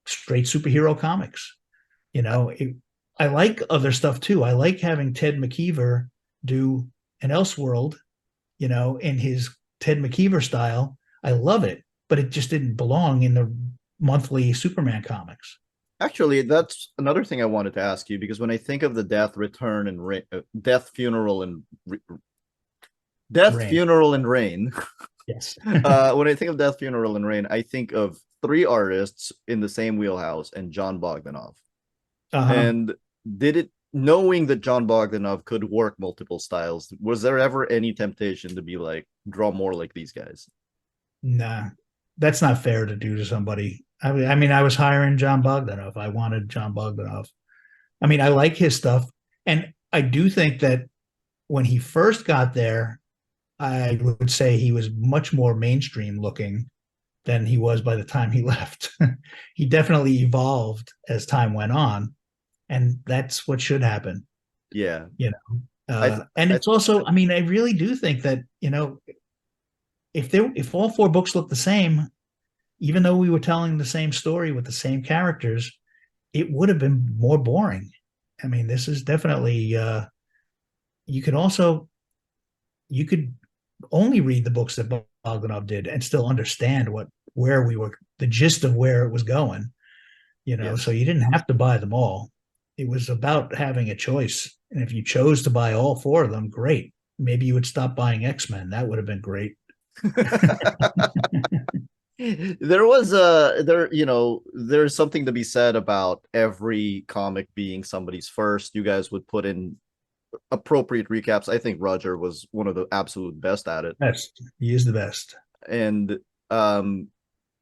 straight superhero comics. You know, I like other stuff too. I like having Ted McKeever do an Elseworld, in his Ted McKeever style. I love it, but it just didn't belong in the monthly Superman comics. Actually, that's another thing I wanted to ask you, because when I think of the Death, Return, and Death, Funeral, and Death, Rain. Funeral, and Reign. Yes. When I think of Death, Funeral, and Reign, I think of three artists in the same wheelhouse and John Bogdanov. Uh-huh. And did it, knowing that John Bogdanov could work multiple styles, was there ever any temptation to be like, draw more like these guys? Nah, that's not fair to do to somebody. I mean, I was hiring John Bogdanov. I wanted John Bogdanov. I mean, I like his stuff. And I do think that when he first got there, I would say he was much more mainstream looking than he was by the time he left. He definitely evolved as time went on, and that's what should happen. Yeah. You know, I, th- and I it's also, I mean, I really do think that if all four books look the same, even though we were telling the same story with the same characters, it would have been more boring. I mean, this is definitely you could also you could only read the books that Bogdanov did and still understand where we were, the gist of where it was going, so yes. you didn't have to buy them all. It was about having a choice. And if you chose to buy all four of them, great. Maybe you would stop buying X-Men. That would have been great. There was there's something to be said about every comic being somebody's first. You guys would put in appropriate recaps. I think Roger was one of the absolute best at it. Best. He is the best. And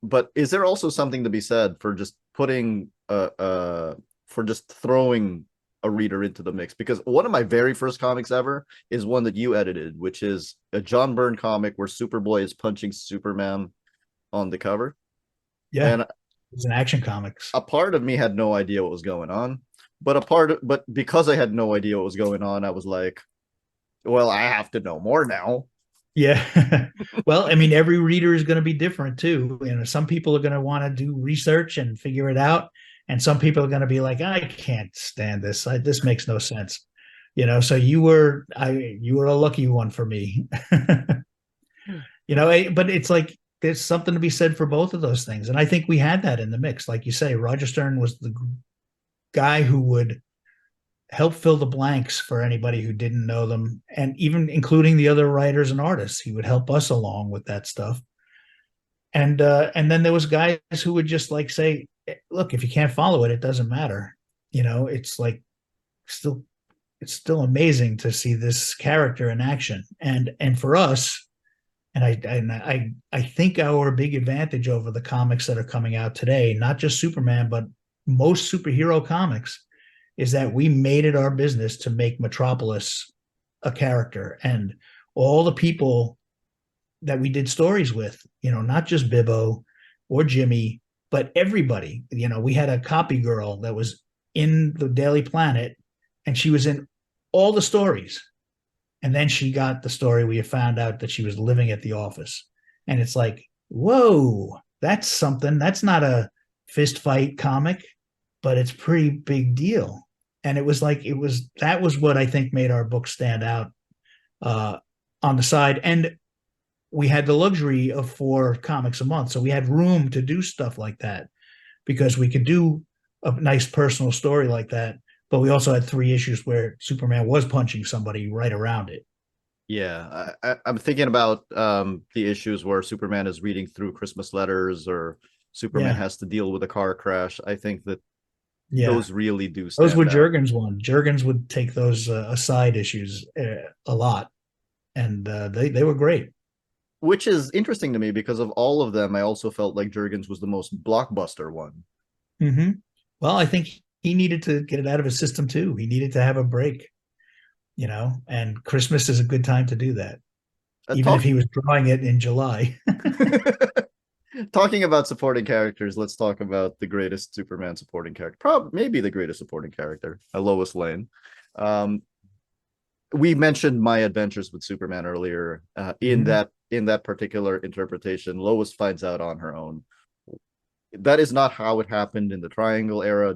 but is there also something to be said for just putting for just throwing a reader into the mix? Because one of my very first comics ever is one that you edited, which is a John Byrne comic where Superboy is punching Superman on the cover. Yeah. And It's an Action Comics. a part of me had no idea what was going on. But because I had no idea what was going on, I was like, well, I have to know more now. Yeah. Well, I mean, every reader is going to be different too. Some people are going to want to do research and figure it out. And some people are going to be like, I can't stand this. This makes no sense. So you were a lucky one for me. But it's like there's something to be said for both of those things. And I think we had that in the mix. Like you say, Roger Stern was the guy who would help fill the blanks for anybody who didn't know them, and even including the other writers and artists. He would help us along with that stuff. And then there was guys who would just like say, look, if you can't follow it, it doesn't matter. It's like still it's still amazing to see this character in action. And for us, and I think our big advantage over the comics that are coming out today, not just Superman, but most superhero comics, is that we made it our business to make Metropolis a character, and all the people that we did stories with, not just Bibbo or Jimmy, but everybody. We had a copy girl that was in the Daily Planet, and she was in all the stories. And then she got the story we found out that she was living at the office. And it's like, whoa, that's something. That's not a fist fight comic, but it's pretty big deal. And that was what I think made our book stand out on the side. And we had the luxury of 4 comics a month. So we had room to do stuff like that because we could do a nice personal story like that. But we also had 3 issues where Superman was punching somebody right around it. Yeah, I'm thinking about the issues where Superman is reading through Christmas letters, or Superman Yeah. has to deal with a car crash. I think that Yeah. those really do Those were stand out. Jurgens one. Jurgens would take those aside issues a lot, and they were great. Which is interesting to me because of all of them, I also felt like Jurgens was the most blockbuster one. Mm-hmm. Well, I think he needed to get it out of his system too. He needed to have a break, and Christmas is a good time to do that, even if Talk he was drawing it in July. Talking about supporting characters, let's talk about the greatest Superman supporting character, probably maybe the greatest supporting character, Lois Lane. Um, we mentioned My Adventures with Superman earlier. In Mhm. that in that particular interpretation, Lois finds out on her own. That is not how it happened in the Triangle era.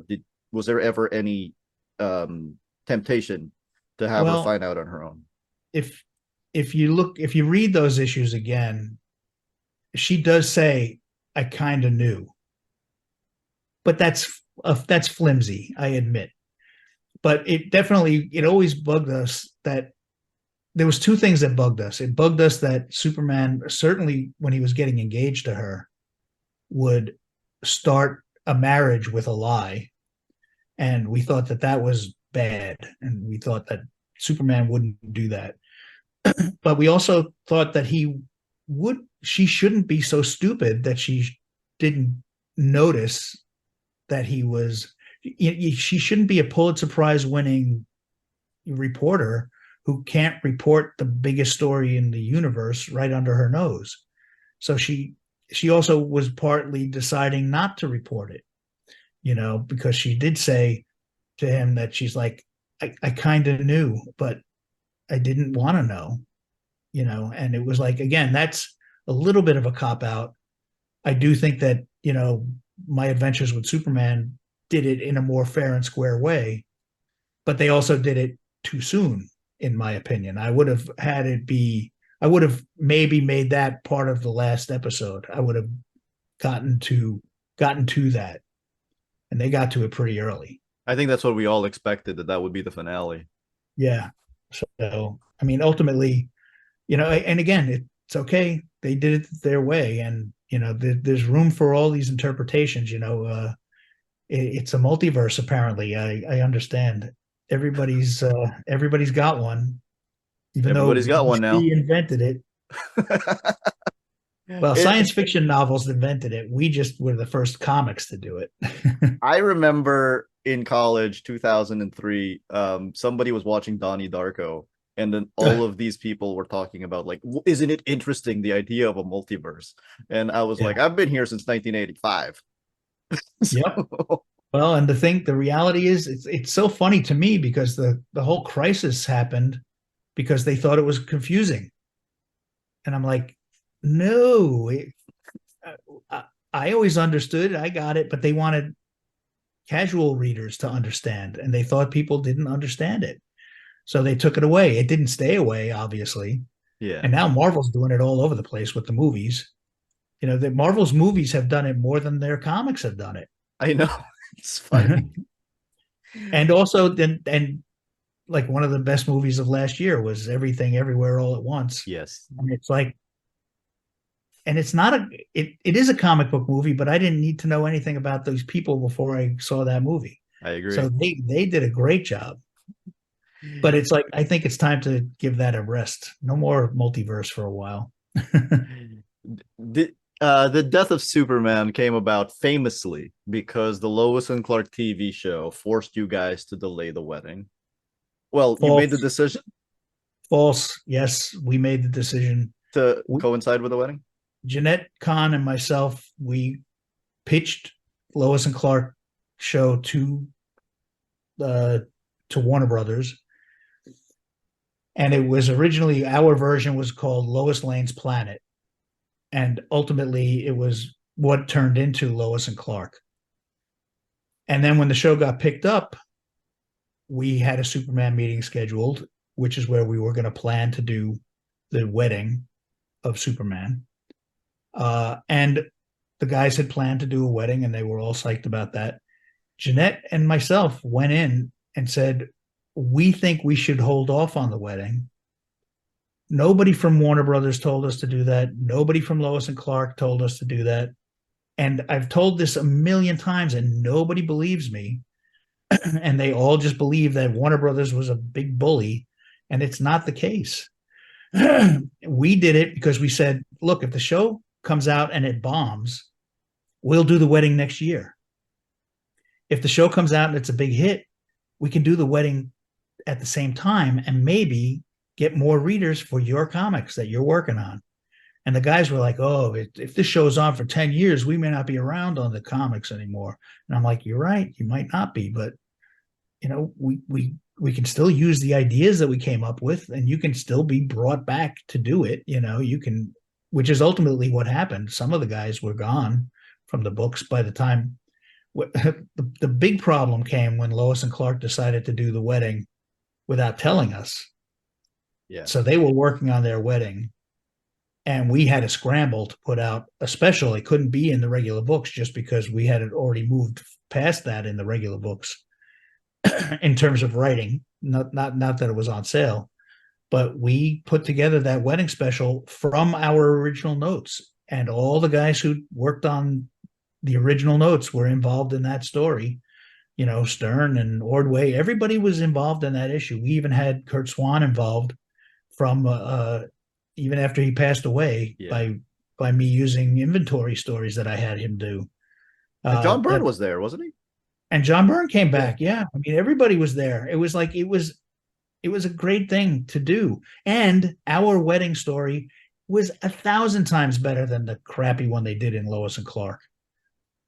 Was there ever any temptation to have her Well, find out on her own? if if you read those issues again, she does say, "I kind of knew," but that's flimsy, I admit. But it always bugged us that there was two things that bugged us. It bugged us that Superman, certainly when he was getting engaged to her, would start a marriage with a lie, and we thought that that was bad, and we thought that Superman wouldn't do that. But we also thought that she shouldn't be so stupid that she didn't notice that he was. She shouldn't be a Pulitzer Prize winning reporter who can't report the biggest story in the universe right under her nose. So she also was partly deciding not to report it, because she did say to him that she's like, I kind of knew, but I didn't want to know, and it was like, again, that's a little bit of a cop out. I do think that, My Adventures with Superman did it in a more fair and square way, but they also did it too soon, in my opinion. I would have maybe made that part of the last episode. I would have gotten to that, and they got to it pretty early. I think that's what we all expected, that would be the finale. Yeah. So, I mean, ultimately, and again, it's okay. They did it their way, and there's room for all these interpretations. It's a multiverse. Apparently, I understand. Everybody's got one, even Everybody's though got one now. we invented it. Well, science fiction novels invented it. We just were the first comics to do it. I remember in college, 2003, somebody was watching Donnie Darko, and then all of these people were talking about, like, isn't it interesting, the idea of a multiverse? And I was like, I've been here since 1985. Yep. Well, and the reality is, it's so funny to me because the whole crisis happened because they thought it was confusing, and I'm like, no, I always understood, I got it, but they wanted casual readers to understand, and they thought people didn't understand it, so they took it away. It didn't stay away, obviously. Yeah. And now Marvel's doing it all over the place with the movies. The Marvel's movies have done it more than their comics have done it. I know. It's funny. And also, and like, one of the best movies of last year was Everything Everywhere All at Once. Yes. And it's like, and it's not it is a comic book movie, but I didn't need to know anything about those people before I saw that movie. I agree. So they did a great job. But it's like, I think it's time to give that a rest. No more multiverse for a while. The death of Superman came about famously because the Lois and Clark TV show forced you guys to delay the wedding. Well, False. You made the decision? False. Yes, we made the decision. To coincide with the wedding? Jeanette Kahn and myself, we pitched Lois and Clark show to Warner Brothers. And it was originally, our version was called Lois Lane's Planet. And ultimately, it was what turned into Lois and Clark. And then when the show got picked up, we had a Superman meeting scheduled, which is where we were going to plan to do the wedding of Superman. And the guys had planned to do a wedding, and they were all psyched about that. Jeanette and myself went in and said, we think we should hold off on the wedding. Nobody from Warner Brothers told us to do that. Nobody from Lois and Clark told us to do that. And I've told this a million times, and nobody believes me. And they all just believe that Warner Brothers was a big bully, and it's not the case. We did it because we said, look, if the show comes out and it bombs, we'll do the wedding next year. If the show comes out and it's a big hit, we can do the wedding at the same time and maybe get more readers for your comics that you're working on. And the guys were like, oh, if this show's on for 10 years, we may not be around on the comics anymore. And I'm like, you're right, you might not be, but we can still use the ideas that we came up with, and you can still be brought back to do it. You can which is ultimately what happened. Some of the guys were gone from the books by the time. The big problem came when Lois and Clark decided to do the wedding without telling us. Yeah. So they were working on their wedding, and we had to scramble to put out a special. It couldn't be in the regular books just because we had already moved past that in the regular books in terms of writing. Not that it was on sale, but we put together that wedding special from our original notes, and all the guys who worked on the original notes were involved in that story. You know, Stern and Ordway, everybody was involved in that issue. We even had Kurt Swan involved from even after he passed away, by me using inventory stories that I had him do. And John Byrne was there, wasn't he? And John Byrne came back. Yeah. I mean, everybody was there. It was like, it was a great thing to do. And our wedding story was 1,000 times better than the crappy one they did in Lois and Clark.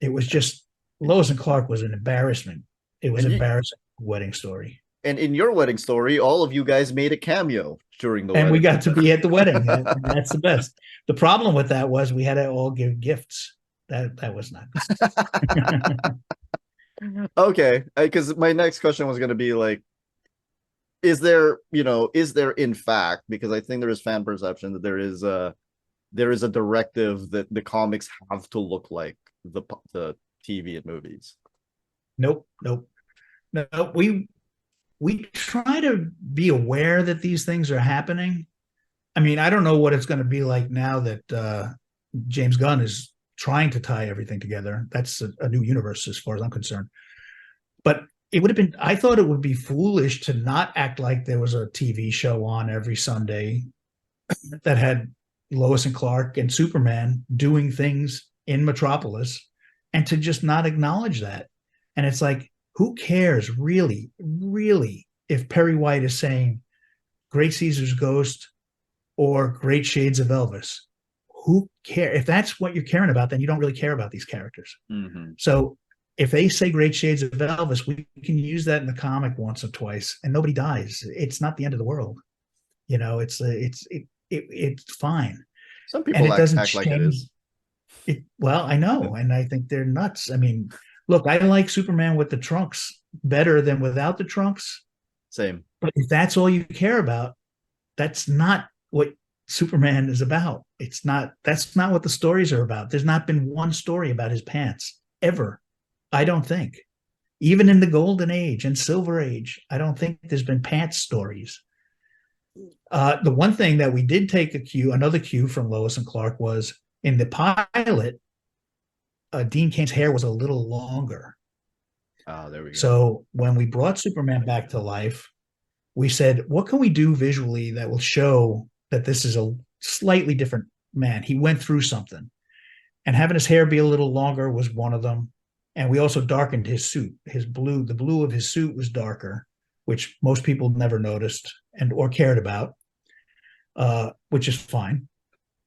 It was just, Lois and Clark was an embarrassment. It was embarrassing wedding story. And in your wedding story, all of you guys made a cameo during the wedding. And we got to be at the wedding. And that's the best. The problem with that was we had to all give gifts. That was not good. Okay. Because my next question was going to be like, is there in fact, because I think there is fan perception that there is a directive that the comics have to look like the TV and movies. Nope. We try to be aware that these things are happening. I mean, I don't know what it's going to be like now that James Gunn is trying to tie everything together. That's a new universe as far as I'm concerned. But it would have been, I thought it would be foolish to not act like there was a TV show on every Sunday that had Lois and Clark and Superman doing things in Metropolis, and to just not acknowledge that. And it's like, who cares really, if Perry White is saying Great Caesar's Ghost or Great Shades of Elvis? Who cares? If that's what you're caring about, then you don't really care about these characters. Mm-hmm. So if they say Great Shades of Elvis, we can use that in the comic once or twice and nobody dies. It's not the end of the world. You know, it's fine. Some people act like it is. Well, I know, and I think they're nuts. I mean, look, I like Superman with the trunks better than without the trunks. Same. But if that's all you care about, that's not what Superman is about. That's not what the stories are about. There's not been one story about his pants ever. I don't think. Even in the Golden Age and Silver Age, I don't think there's been pants stories. The one thing that we did take another cue from Lois and Clark was in the pilot, Dean Cain's hair was a little longer. Oh, there we go. So when we brought Superman back to life, we said, what can we do visually that will show that this is a slightly different man? He went through something. And having his hair be a little longer was one of them. And we also darkened his suit. The blue of his suit was darker, which most people never noticed or cared about, which is fine.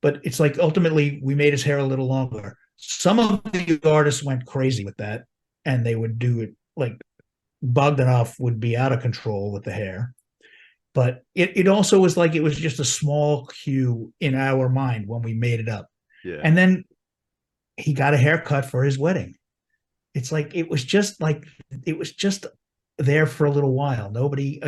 But it's like, ultimately, we made his hair a little longer. Some of the artists went crazy with that, and they would do it like Bogdanov would be out of control with the hair. But it also was like, it was just a small cue in our mind when we made it up. Yeah. And then he got a haircut for his wedding. It's like, it was just there for a little while. Nobody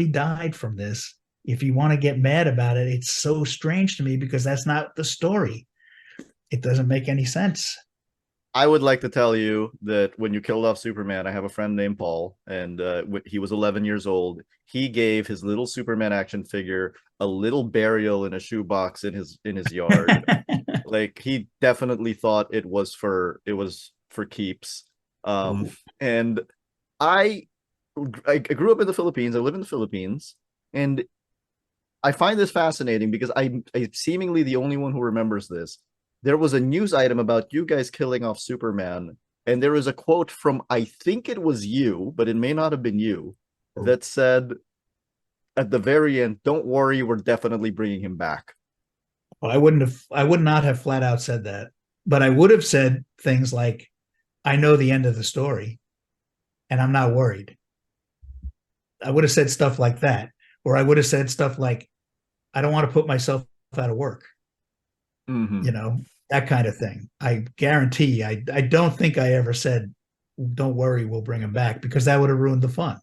died from this. If you want to get mad about it, it's so strange to me because that's not the story. It doesn't make any sense. I would like to tell you that when you killed off Superman, I have a friend named Paul, and he was 11 years old. He gave his little Superman action figure a little burial in a shoebox in his yard. Like, he definitely thought it was for keeps. And I grew up in the Philippines. I live in the Philippines, and I find this fascinating because I'm seemingly the only one who remembers this. There was a news item about you guys killing off Superman, and there was a quote from, I think it was you, but it may not have been you, that said at the very end, "Don't worry, we're definitely bringing him back." Well, I would not have flat out said that, but I would have said things like, I know the end of the story, and I'm not worried. I would have said stuff like that, or I would have said stuff like, I don't want to put myself out of work. Hmm. you know, that kind of thing. I guarantee I don't think I ever said, don't worry, we'll bring him back, because that would have ruined the fun.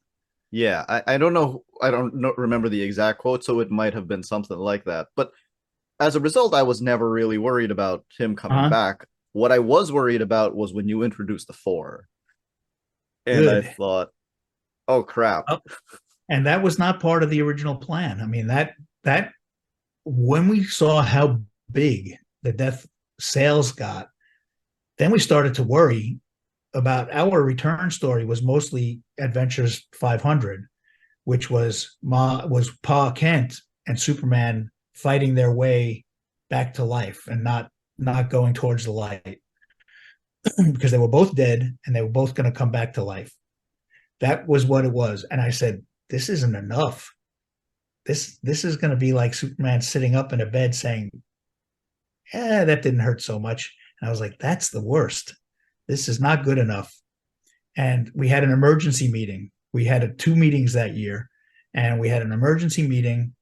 Yeah, I don't know. I don't know, remember the exact quote, so it might have been something like that. But as a result, I was never really worried about him coming Uh-huh. back. What I was worried about was when you introduced the four, and I Good. thought, oh crap. Oh, and that was not part of the original plan. I mean, that when we saw how big the Death sales got, then we started to worry about our return story. Was mostly Adventures 500, which was Pa Kent and Superman fighting their way back to life and not going towards the light because they were both dead and they were both going to come back to life. That was what it was. And I said, this isn't enough. This is going to be like Superman sitting up in a bed saying, that didn't hurt so much. And I was like, that's the worst. This is not good enough. And we had an emergency meeting. We had two meetings that year, and we had an emergency meeting,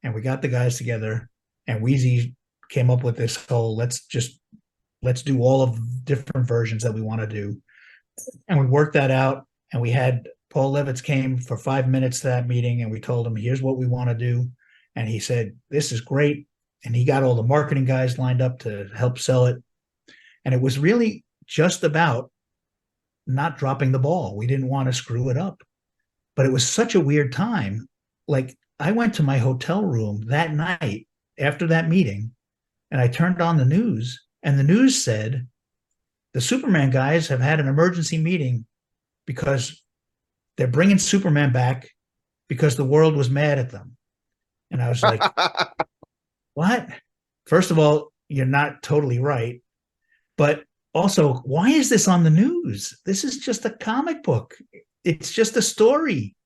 and we got the guys together, and Wheezy came up with this whole let's do all of the different versions that we want to do, and we worked that out. And we had Paul Levitz came for 5 minutes to that meeting, and we told him, here's what we want to do, and he said, this is great, and he got all the marketing guys lined up to help sell it, and it was really just about not dropping the ball. We didn't want to screw it up. But it was such a weird time. Like, I went to my hotel room that night after that meeting, and I turned on the news, and the news said the Superman guys have had an emergency meeting because they're bringing Superman back because the world was mad at them. And I was like, what? First of all, you're not totally right. But also, why is this on the news? This is just a comic book. It's just a story.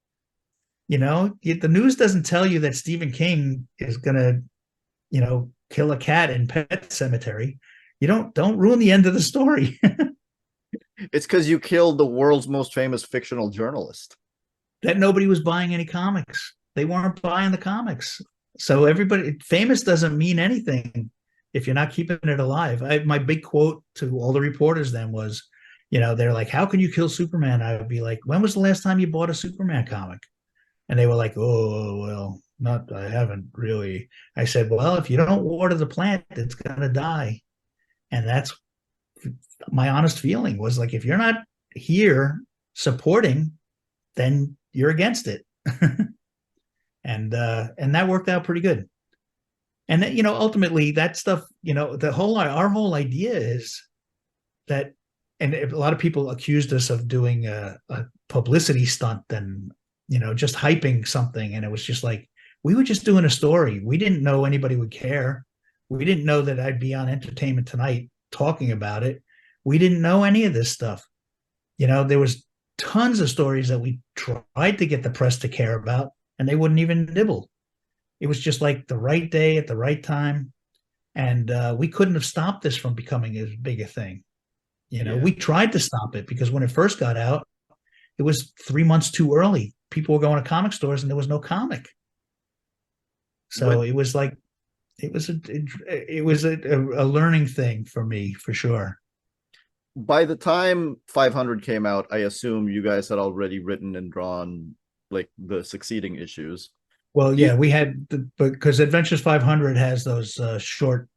The news doesn't tell you that Stephen King is going to, kill a cat in Pet Cemetery. You don't ruin the end of the story. It's because you killed the world's most famous fictional journalist. That nobody was buying any comics. They weren't buying the comics. So everybody famous doesn't mean anything if you're not keeping it alive. My big quote to all the reporters then was, they're like, how can you kill Superman? I would be like, when was the last time you bought a Superman comic? And they were like, oh, well, I haven't really. I said, well, if you don't water the plant, it's going to die. And that's my honest feeling was like, if you're not here supporting, then you're against it. And that worked out pretty good. And that, ultimately that stuff, our whole idea is that, and a lot of people accused us of doing a publicity stunt and, just hyping something. And it was just like, we were just doing a story. We didn't know anybody would care. We didn't know that I'd be on Entertainment Tonight talking about it. We didn't know any of this stuff. There was tons of stories that we tried to get the press to care about, and they wouldn't even nibble. It was just like the right day at the right time. And we couldn't have stopped this from becoming as big a thing. We tried to stop it because when it first got out, it was 3 months too early. People were going to comic stores and there was no comic. So it was like, it was a learning thing for me, for sure. By the time 500 came out, I assume you guys had already written and drawn like the succeeding issues. Well, yeah, we had because Adventures 500 has those short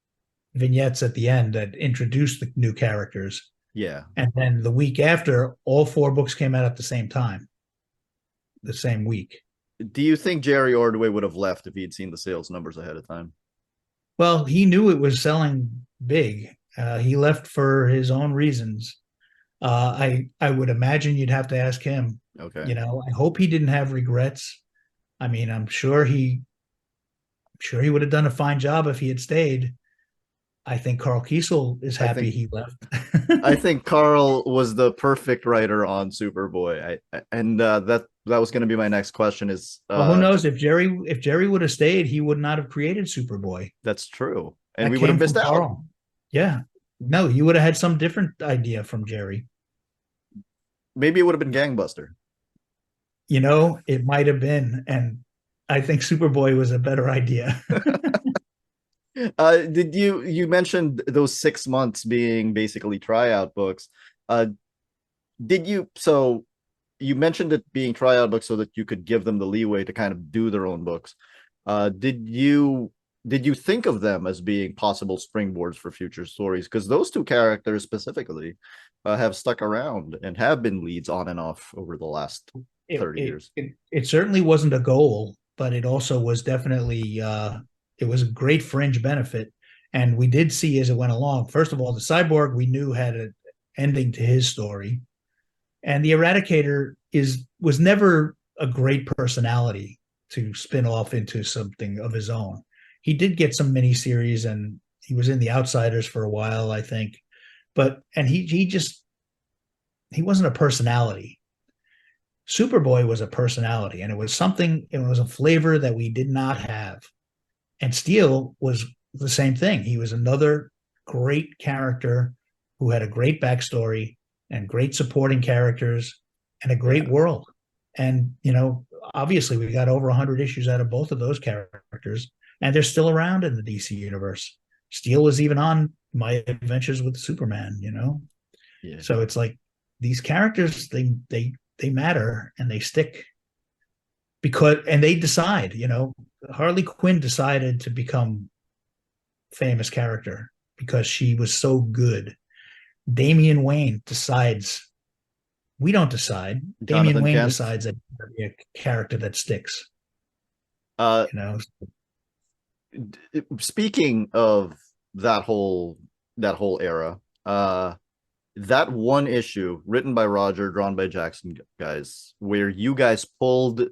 vignettes at the end that introduce the new characters. Yeah. And then the week after, all four books came out at the same time, the same week. Do you think Jerry Ordway would have left if he'd seen the sales numbers ahead of time? Well, he knew it was selling big. He left for his own reasons. I would imagine you'd have to ask him. Okay. I hope he didn't have regrets. I mean, I'm sure he would have done a fine job if he had stayed. I think Carl Kiesel is happy he left. I think Carl was the perfect writer on Superboy. That was going to be my next question. Is well, who knows if Jerry would have stayed, he would not have created Superboy. That's true, and that we would have missed out. Carl. Yeah, no, you would have had some different idea from Jerry. Maybe it would have been Gangbuster. It might have been, and I think Superboy was a better idea. Did you mentioned those 6 months being basically tryout books? Uh, did you so you mentioned it being tryout books so that you could give them the leeway to kind of do their own books. Did you think of them as being possible springboards for future stories? Because those two characters specifically have stuck around and have been leads on and off over the last it, 30 it years. it it certainly wasn't a goal, but it also was definitely it was a great fringe benefit. And we did see as it went along. First of all, the cyborg we knew had an ending to his story, and the Eradicator is was never a great personality to spin off into something of his own. He did get some miniseries, and he was in the Outsiders for a while, I think. But and he just he wasn't a personality. Superboy was a personality, and it was something. It was a flavor that we did not have. And Steel was the same thing. He was another great character who had a great backstory and great supporting characters and a great Yeah. world. And, obviously we got over 100 issues out of both of those characters, and they're still around in the DC universe. Steel was even on My Adventures with Superman. Yeah. So it's like these characters, they matter and they stick and they decide, Harley Quinn decided to become famous character because she was so good. Damian Wayne decides. We don't decide. Damian Jonathan Wayne Kent. decides that a character that sticks. Uh, You know, Speaking of that whole era, that one issue written by Roger, drawn by Jackson, guys, where you guys pulled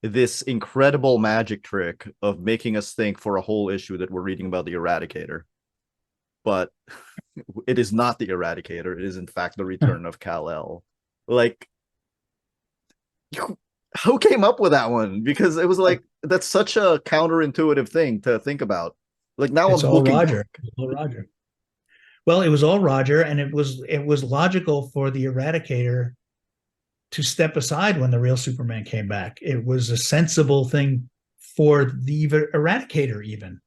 this incredible magic trick of making us think for a whole issue that we're reading about the Eradicator, but it is not the Eradicator. It is in fact the return of Kal-El. Like, who came up with that one? Because it was like that's such a counterintuitive thing to think about. Like now it's I'm all looking Roger. back. It's all Roger. Well, it was all Roger, and it was logical for the Eradicator to step aside when the real Superman came back. It was a sensible thing for the Eradicator even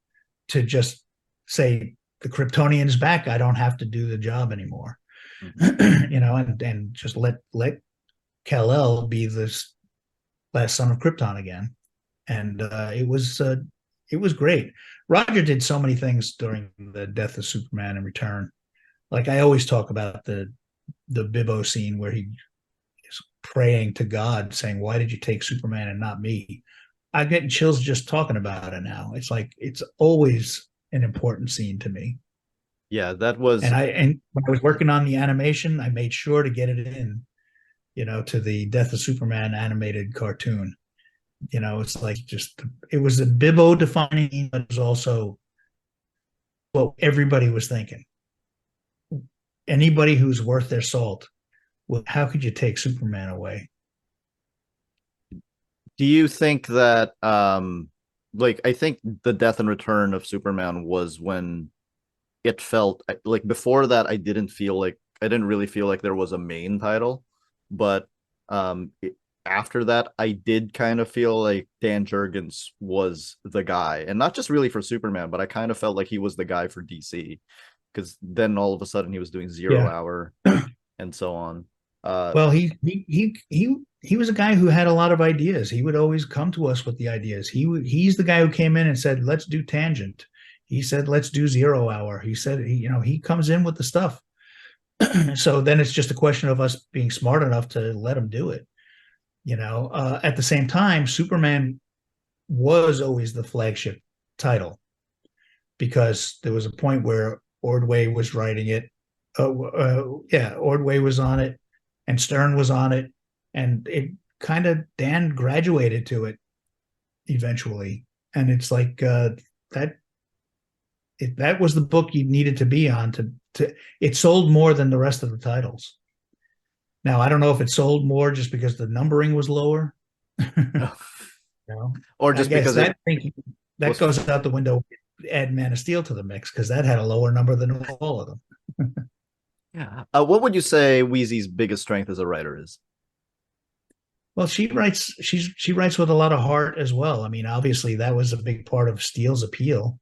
to just say the Kryptonian's back. I don't have to do the job anymore. Mhm. And just let Kal-El be this last son of Krypton again. And it was great. Roger did so many things during the death of Superman and Return. Like I always talk about the Bibbo scene where he is praying to God, saying, "Why did you take Superman and not me?" I'm getting chills just talking about it now. It's like it's always an important scene to me. Yeah, that was And when I was working on the animation, I made sure to get it in, to the Death of Superman animated cartoon. It's like it was a Bibbo defining, but it was also what everybody was thinking. Anybody who's worth their salt, well, how could you take Superman away? do you think that like I think the death and return of Superman was when it felt like before that I didn't really feel like there was a main title, but after that I did kind of feel like Dan Jurgens was the guy, and not just really for Superman, but I kind of felt like he was the guy for DC because then all of a sudden he was doing Zero Yeah. Hour and so on. Uh, Well, he was a guy who had a lot of ideas. He would always come to us with the ideas. He's the guy who came in and said, "Let's do Tangent." He said, "Let's do Zero Hour." He said, he comes in with the stuff. So then it's just a question of us being smart enough to let him do it. At the same time, Superman was always the flagship title because there was a point where Ordway was writing it. Yeah, Ordway was on it, and Stern was on it, and it kind of Dan graduated to it eventually, and it's like that was the book you needed to be on to it sold more than the rest of the titles. Now I don't know if it sold more just because the numbering was lower. or I just guess because it that was goes out the window. Add Man of Steel to the mix because that had a lower number than all of them. yeah. What would you say Wheezy's biggest strength as a writer is? Well, she writes with a lot of heart as well. I mean, obviously that was a big part of Steele's appeal,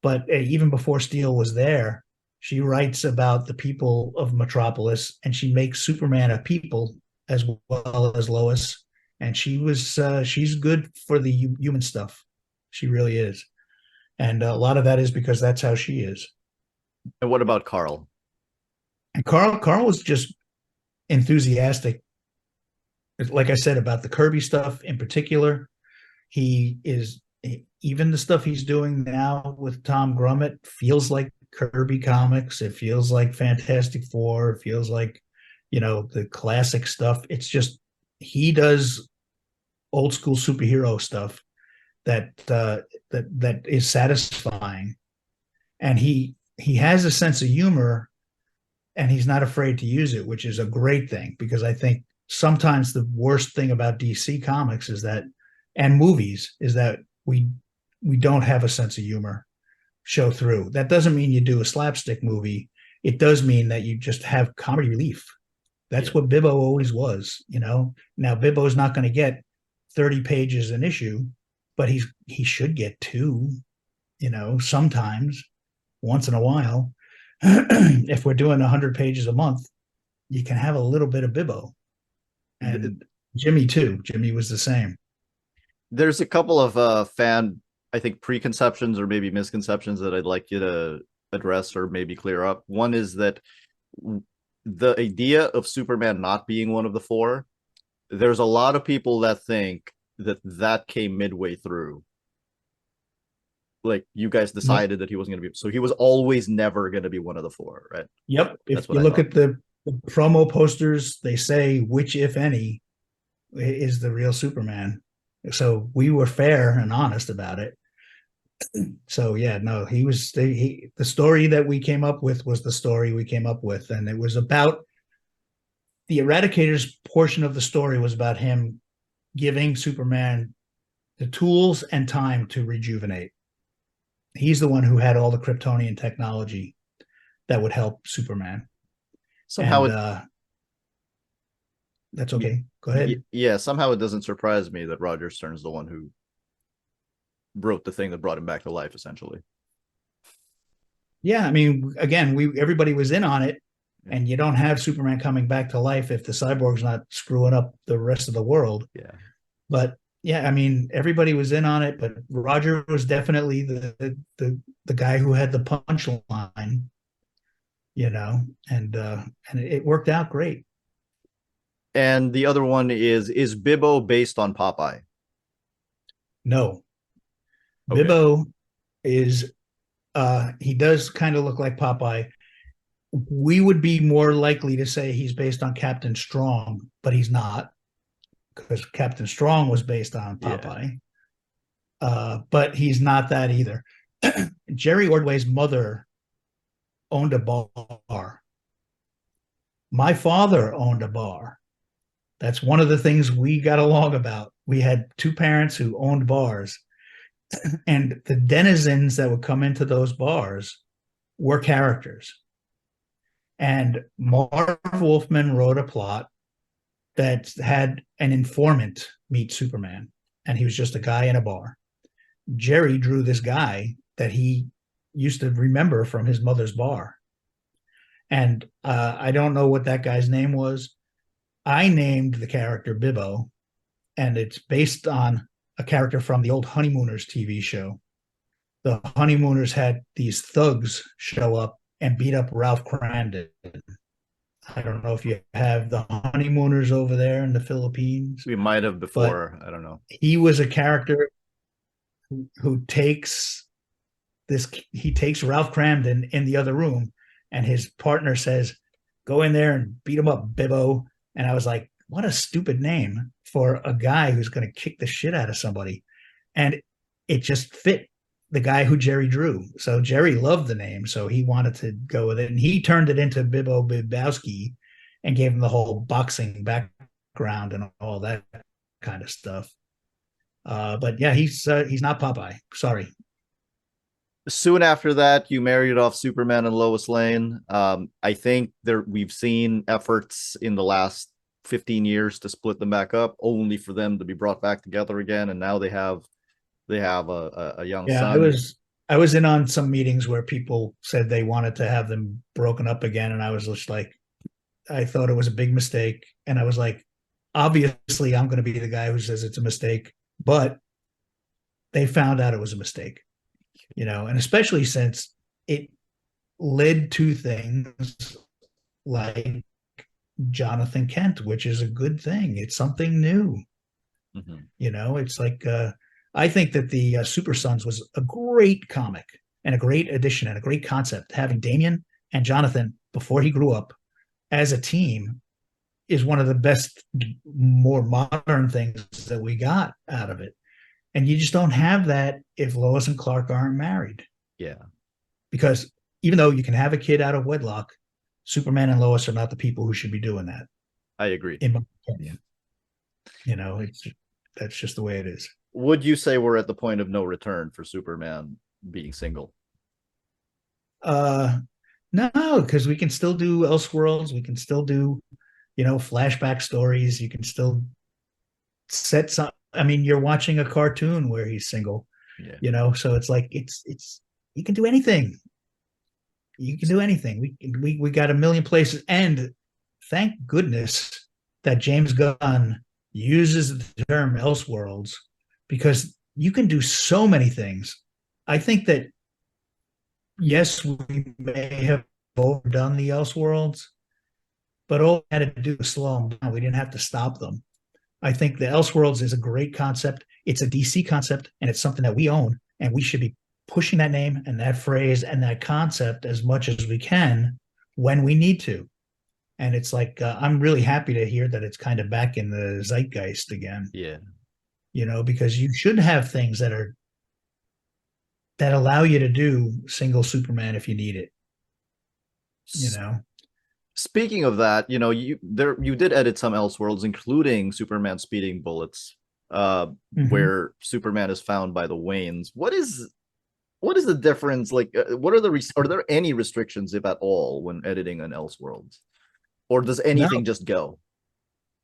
but even before Steel was there, she writes about the people of Metropolis, and she makes Superman a people as well as Lois. And she's good for the human stuff. She really is, and a lot of that is because that's how she is. And what about Carl? And Carl was just enthusiastic, like I said, about the Kirby stuff in particular. He is, even the stuff he's doing now with Tom Grummett feels like Kirby comics. It feels like Fantastic Four. It feels like, the classic stuff. It's just he does old school superhero stuff that is satisfying, and he has a sense of humor, and he's not afraid to use it, which is a great thing, because I think sometimes the worst thing about DC Comics is that, and movies, is that we don't have a sense of humor show through. That doesn't mean you do a slapstick movie. It does mean that you just have comedy relief. That's what Bibbo always was. Now Bibbo's not going to get 30 pages an issue, but he should get two, sometimes, once in a while. If we're doing 100 pages a month, you can have a little bit of Bibbo. And Jimmy too. Jimmy was the same. There's a couple of fan, I think, preconceptions or maybe misconceptions that I'd like you to address or maybe clear up. One is that the idea of Superman not being one of the four, there's a lot of people that think that came midway through. Like, you guys decided that he wasn't going to be, so he was always never going to be one of the four, right? Yep. If you look at the promo posters, they say which, if any, is the real Superman. So we were fair and honest about it. So yeah, no, he was the story that we came up with was the story we came up with, and it was about the Eradicators portion of the story was about him giving Superman the tools and time to rejuvenate. He's the one who had all the Kryptonian technology that would help Superman. Somehow that's okay. Go ahead. Yeah, somehow it doesn't surprise me that Roger Stern's the one who wrote the thing that brought him back to life, essentially. Yeah, I mean, again, everybody was in on it, and you don't have Superman coming back to life if the Cyborg's not screwing up the rest of the world. Yeah. But yeah, I mean, everybody was in on it, but Roger was definitely the guy who had the punchline, and it worked out great. And the other one is Bibbo based on Popeye? No. Okay. Bibbo is he does kind of look like Popeye. We would be more likely to say he's based on Captain Strong, but he's not, because Captain Strong was based on Popeye. Yeah. But he's not that either. Jerry Ordway's mother owned a bar. My father owned a bar. That's one of the things we got along about. We had two parents who owned bars, and the denizens that would come into those bars were characters. And Marv Wolfman wrote a plot that had an informant meet Superman, and he was just a guy in a bar. Jerry drew this guy that he used to remember from his mother's bar. And I don't know what that guy's name was. I named the character Bibbo, and it's based on a character from the old Honeymooners TV show. The Honeymooners had these thugs show up and beat up Ralph Crandon. I don't know if you have the Honeymooners over there in the Philippines. We might have before. I don't know. He was a character who takes Ralph Crandon in the other room, and his partner says, "Go in there and beat him up, Bibbo." And I was like, what a stupid name for a guy who's going to kick the shit out of somebody. And it just fit the guy who Jerry drew. So Jerry loved the name, so he wanted to go with it. And he turned it into Bibbo Bibowski and gave him the whole boxing background and all that kind of stuff. But yeah, he's not Popeye. Sorry. Soon after that, you married off Superman and Lois Lane. I think we've seen efforts in the last 15 years to split them back up, only for them to be brought back together again. And now they have a young son. I was in on some meetings where people said they wanted to have them broken up again, and I was just like, I thought it was a big mistake, and I was like, obviously, I'm going to be the guy who says it's a mistake, but they found out it was a mistake, and especially since it led to things like Jonathan Kent, which is a good thing. It's something new. Mhm. It's like I think that the Super Sons was a great comic and a great addition and a great concept. Having Damian and Jonathan before he grew up as a team is one of the best, more modern things that we got out of it. And you just don't have that if Lois and Clark aren't married. Yeah, Because even though you can have a kid out of wedlock, Superman and Lois are not the people who should be doing that, I agree. in my opinion. It's that's just the way it is. Would you say we're at the point of no return for Superman being single? No, because we can still do Elseworlds, we can still do, flashback stories. You can still set some. I mean, you're watching a cartoon where he's single, Yeah. so it's like it's you can do anything. You can do anything. We got a million places, and thank goodness that James Gunn uses the term Elseworlds, because you can do so many things. I think that yes, we may have overdone the Elseworlds, but all we had to do was slow them down. We didn't have to stop them. I think the Elseworlds is a great concept. It's a DC concept, and it's something that we own, and we should be pushing that name and that phrase and that concept as much as we can when we need to. And it's like I'm really happy to hear that it's kind of back in the zeitgeist again. Yeah. Because you should have things that allow you to do single Superman if you need it. Speaking of that, you did edit some Elseworlds, including Superman speeding bullets, where Superman is found by the Waynes. What is the difference? Like, what are there any restrictions, if at all, when editing an Elseworlds, or does anything just go?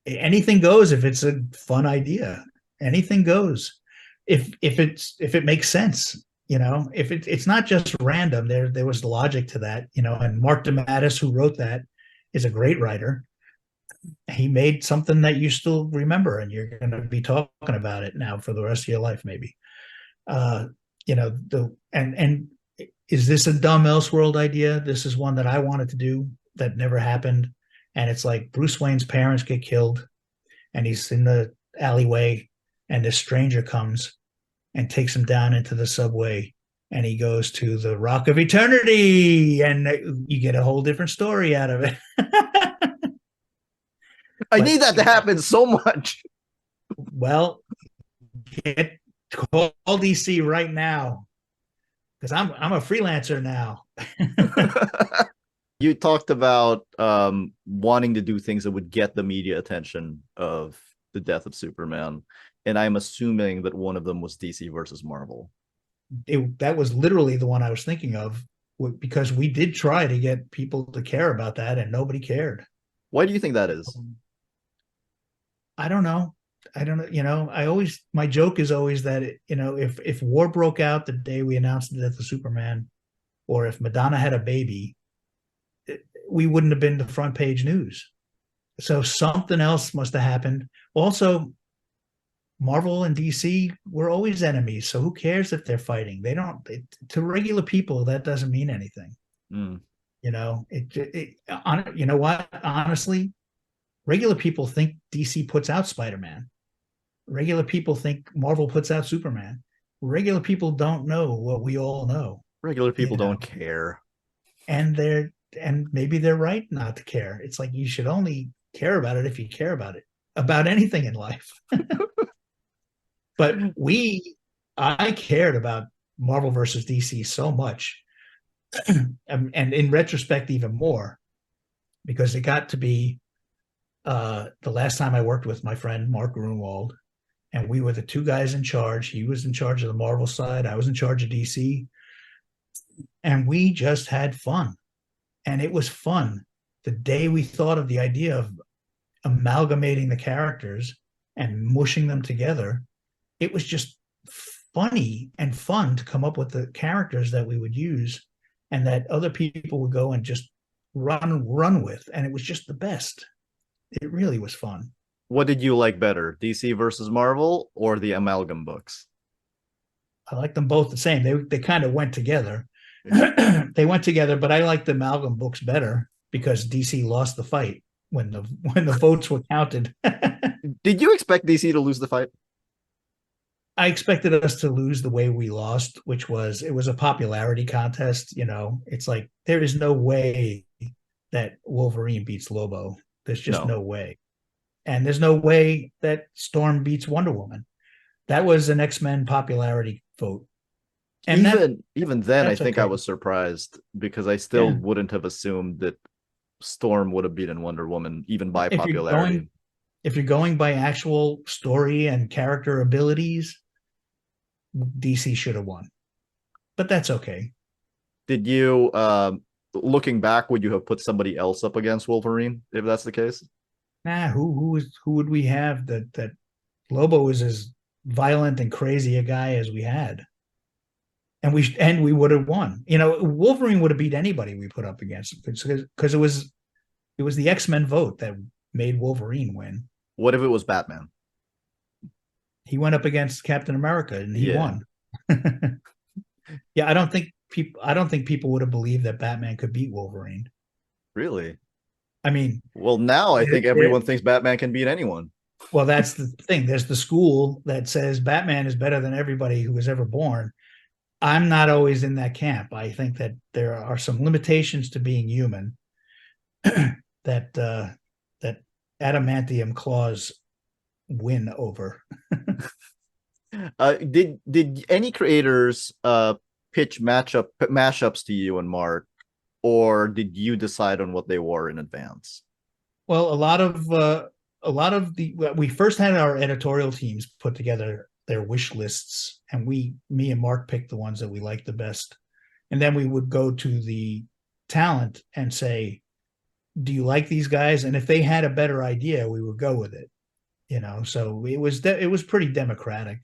Anything goes if it's a fun idea. Anything goes if it makes sense. If it's not just random. There was logic to that. And Mark DeMatteis, who wrote that, is a great writer. He made something that you still remember, and you're going to be talking about it now for the rest of your life, maybe. And is this a dumb Elseworld idea? This is one that I wanted to do that never happened. And it's like Bruce Wayne's parents get killed, and he's in the alleyway, and this stranger comes and takes him down into the subway, and he goes to the Rock of Eternity, and you get a whole different story out of it. I need that to happen so much. Well, call DC right now, because I'm a freelancer now. You talked about wanting to do things that would get the media attention of the death of Superman, and I'm assuming that one of them was DC versus Marvel. That was literally the one I was thinking of, because we did try to get people to care about that, and nobody cared. Why do you think that is? I don't know. My joke is always that, if war broke out the day we announced the death of Superman, or if Madonna had a baby, we wouldn't have been the front page news. So something else must have happened. Also, Marvel and DC were always enemies, so who cares if they're fighting? To regular people, that doesn't mean anything. You know what? Honestly, regular people think DC puts out Spider-Man. Regular people think Marvel puts out Superman. Regular people don't know what we all know. Regular people don't care. And maybe they're right not to care. It's like, you should only care about it if you care about it, about anything in life. But I cared about Marvel versus DC so much, and in retrospect even more, because it got to be the last time I worked with my friend Mark Grunwald, and we were the two guys in charge. He was in charge of the Marvel side, I was in charge of DC, and we just had fun. And it was fun the day we thought of the idea of amalgamating the characters and mushing them together. It was just funny and fun to come up with the characters that we would use and that other people would go and just run with. And it was just the best. It really was fun. What did you like better, DC versus Marvel or the Amalgam books? I like them both the same. They kind of went together. They went together, but I like the Amalgam books better because DC lost the fight when the votes were counted. Did you expect DC to lose the fight? I expected us to lose the way we lost, which was it was a popularity contest. It's like there is no way that Wolverine beats Lobo. There's just no way. And there's no way that Storm beats Wonder Woman. That was an X-Men popularity vote. And even then, I think okay. I was surprised because I still wouldn't have assumed that Storm would have beaten Wonder Woman, even by popularity. If you're going by actual story and character abilities, DC should have won. But that's okay. Did you, looking back, would you have put somebody else up against Wolverine if that's the case? Nah, who would we have that Lobo is as violent and crazy a guy as we had? And we would have won. Wolverine would have beat anybody we put up against because it was the X-Men vote that made Wolverine win. What if it was Batman? He went up against Captain America and he won. Yeah, I don't think people would have believed that Batman could beat Wolverine. Really? I mean, well, now I think everyone thinks Batman can beat anyone. Well, that's the thing. There's the school that says Batman is better than everybody who was ever born. I'm not always in that camp. I think that there are some limitations to being human that adamantium claws win over. Did any creators pitch mashups to you and Mark, or did you decide on what they were in advance? Well, a lot of we first had our editorial teams put together their wish lists, and me and Mark picked the ones that we liked the best. And then we would go to the talent and say, do you like these guys? And if they had a better idea, we would go with it. So it was pretty democratic.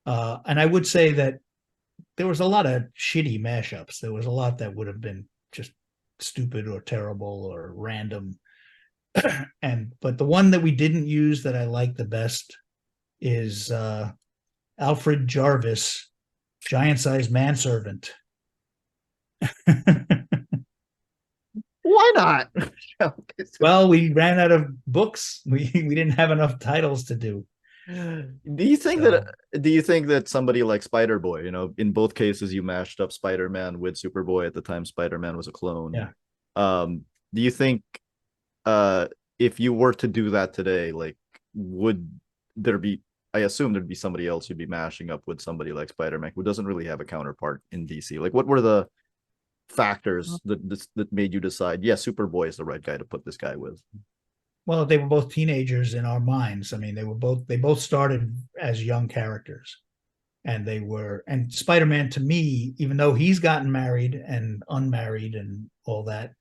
And I would say that there was a lot of shitty mashups. There was a lot that would have been just stupid or terrible or random. But the one that we didn't use that I like the best is Alfred Jarvis, giant-sized manservant. Why not? Well, we ran out of books. We didn't have enough titles to do. Do you think that somebody like Spider-Boy, in both cases you mashed up Spider-Man with Superboy at the time Spider-Man was a clone. Yeah. Do you think if you were to do that today, like, would there be, I assume there'd be somebody else you'd be mashing up with somebody like Spider-Man who doesn't really have a counterpart in DC? Like, what were the factors that made you decide, yeah, Superboy is the right guy to put this guy with? Well, they were both teenagers in our minds. I mean, they both started as young characters, and Spider-Man, to me, even though he's gotten married and unmarried and all that,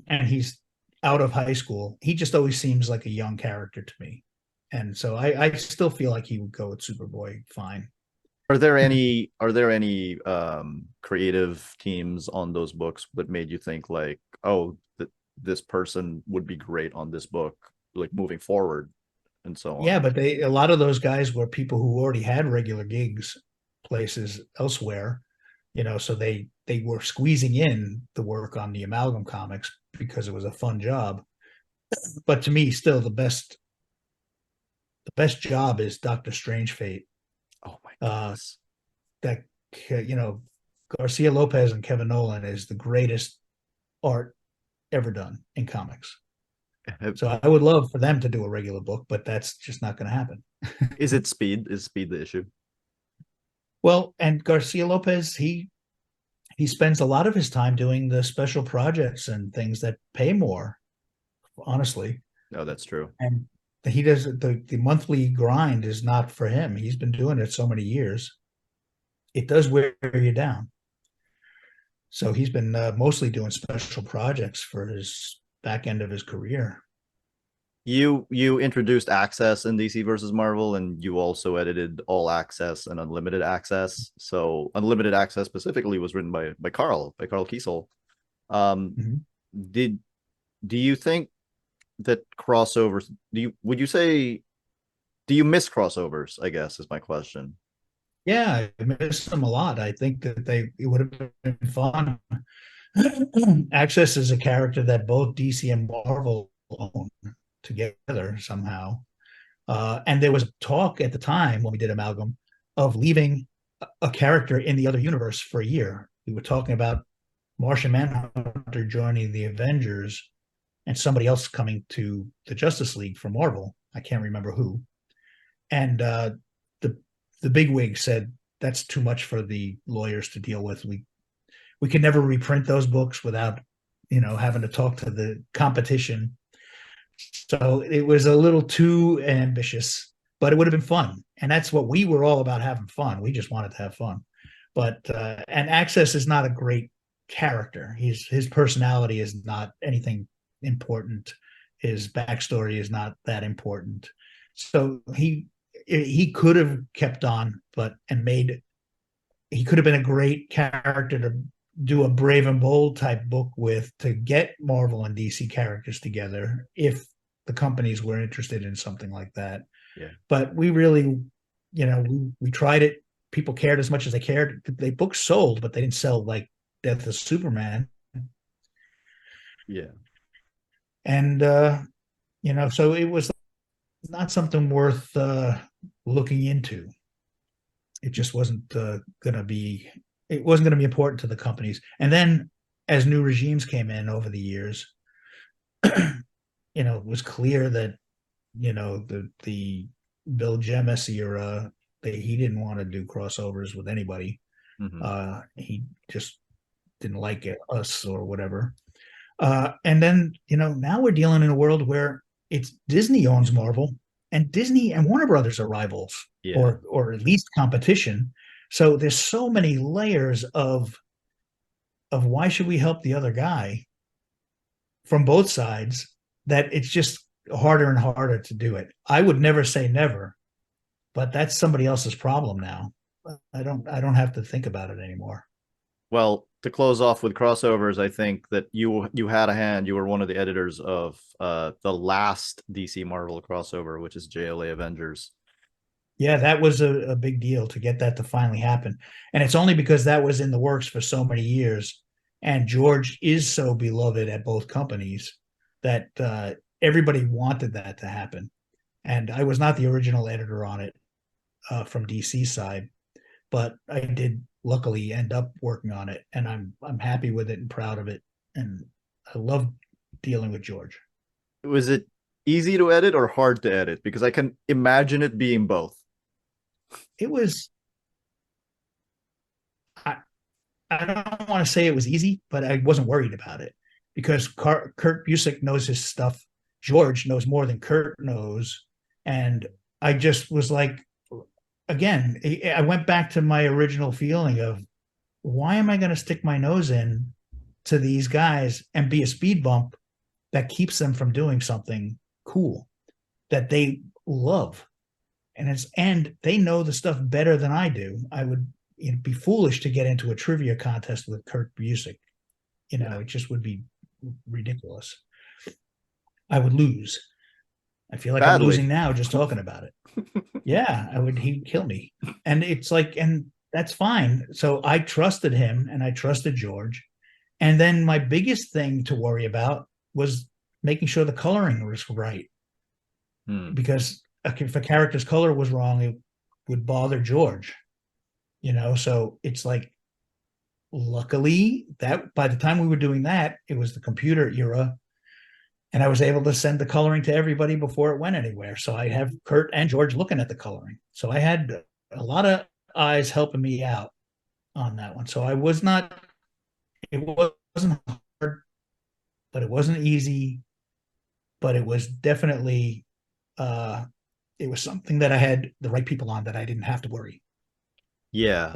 and he's out of high school, he just always seems like a young character to me. And so I still feel like he would go with Superboy fine. Are there any creative teams on those books that made you think like, oh, this person would be great on this book, like moving forward and so on? Yeah, but a lot of those guys were people who already had regular gigs places elsewhere, so they were squeezing in the work on the Amalgam Comics because it was a fun job. But to me, still the best job is Dr. Strange Fate. Oh my goodness. That Garcia Lopez and Kevin Nolan is the greatest art ever done in comics. So I would love for them to do a regular book, but that's just not going to happen. Is speed the issue? Well, and Garcia Lopez, he spends a lot of his time doing the special projects and things that pay more, honestly. No, that's true. And he does the monthly grind is not for him. He's been doing it so many years. It does wear you down. So he's been mostly doing special projects for his back end of his career. You introduced Access in DC versus Marvel, and you also edited All Access and Unlimited Access. So Unlimited Access specifically was written by Carl Kiesel. Um, Mhm. did do you think that crossovers? Would you say, do you miss crossovers? I guess is my question. Yeah, I miss them a lot. I think that it would have been fun. Access is a character that both DC and Marvel own together somehow. And there was talk at the time when we did Amalgam of leaving a character in the other universe for a year. We were talking about Martian Manhunter joining the Avengers and somebody else coming to the Justice League from Marvel. I can't remember who. And the the bigwig said that's too much for the lawyers to deal with. We could never reprint those books without having to talk to the competition. So it was a little too ambitious, but it would have been fun. And that's what we were all about, having fun. We just wanted to have fun. But and Access is not a great character. His personality is not anything important. His backstory is not that important. So he could have kept on, but and made he could have been a great character to do a Brave and Bold type book with, to get Marvel and DC characters together if the companies were interested in something like that. Yeah. But we really, we tried it. People cared as much as they cared. The books sold, but they didn't sell like Death of Superman. Yeah. And so it was not something worth looking into. It just wasn't going to be. It wasn't going to be important to the companies. And then, as new regimes came in over the years, it was clear that the Bill Jemas era, he didn't want to do crossovers with anybody. Mm-hmm. He just didn't like us or whatever. And then now we're dealing in a world where it's Disney owns Marvel, and Disney and Warner Brothers are rivals, Yeah. or at least competition. So there's so many layers of why should we help the other guy from both sides, that it's just harder and harder to do it. I would never say never, but that's somebody else's problem now. I don't have to think about it anymore. Well, to close off with crossovers, I think that you had a hand. You were one of the editors of the last DC Marvel crossover, which is JLA Avengers. Yeah, that was a big deal to get that to finally happen. And it's only because that was in the works for so many years. And George is so beloved at both companies that everybody wanted that to happen. And I was not the original editor on it from DC side, but I did luckily end up working on it, and I'm happy with it and proud of it. And I love dealing with George. Was it easy to edit or hard to edit? Because I can imagine it being both. It was I, I don't want to say it was easy, but I wasn't worried about it because Kurt Busiek knows his stuff. George knows more than Kurt knows. And I just was like, again, I went back to my original feeling of, why am I going to stick my nose in to these guys and be a speed bump that keeps them from doing something cool that they love? And they know the stuff better than I do. I would be foolish to get into a trivia contest with Kurt Busiek. It just would be ridiculous. I would lose. I feel like I'm Badly. losing now just talking about it. Yeah, he'd kill me. And it's like, and that's fine. So I trusted him and I trusted George. And then my biggest thing to worry about was making sure the coloring was right. Because if a character's color was wrong, it would bother George. So it's like, luckily that by the time we were doing that, it was the computer era, and I was able to send the coloring to everybody before it went anywhere. So I have Kurt and George looking at the coloring. So I had a lot of eyes helping me out on that one. So it wasn't hard, but it wasn't easy, but it was definitely, it was something that I had the right people on, that I didn't have to worry. Yeah.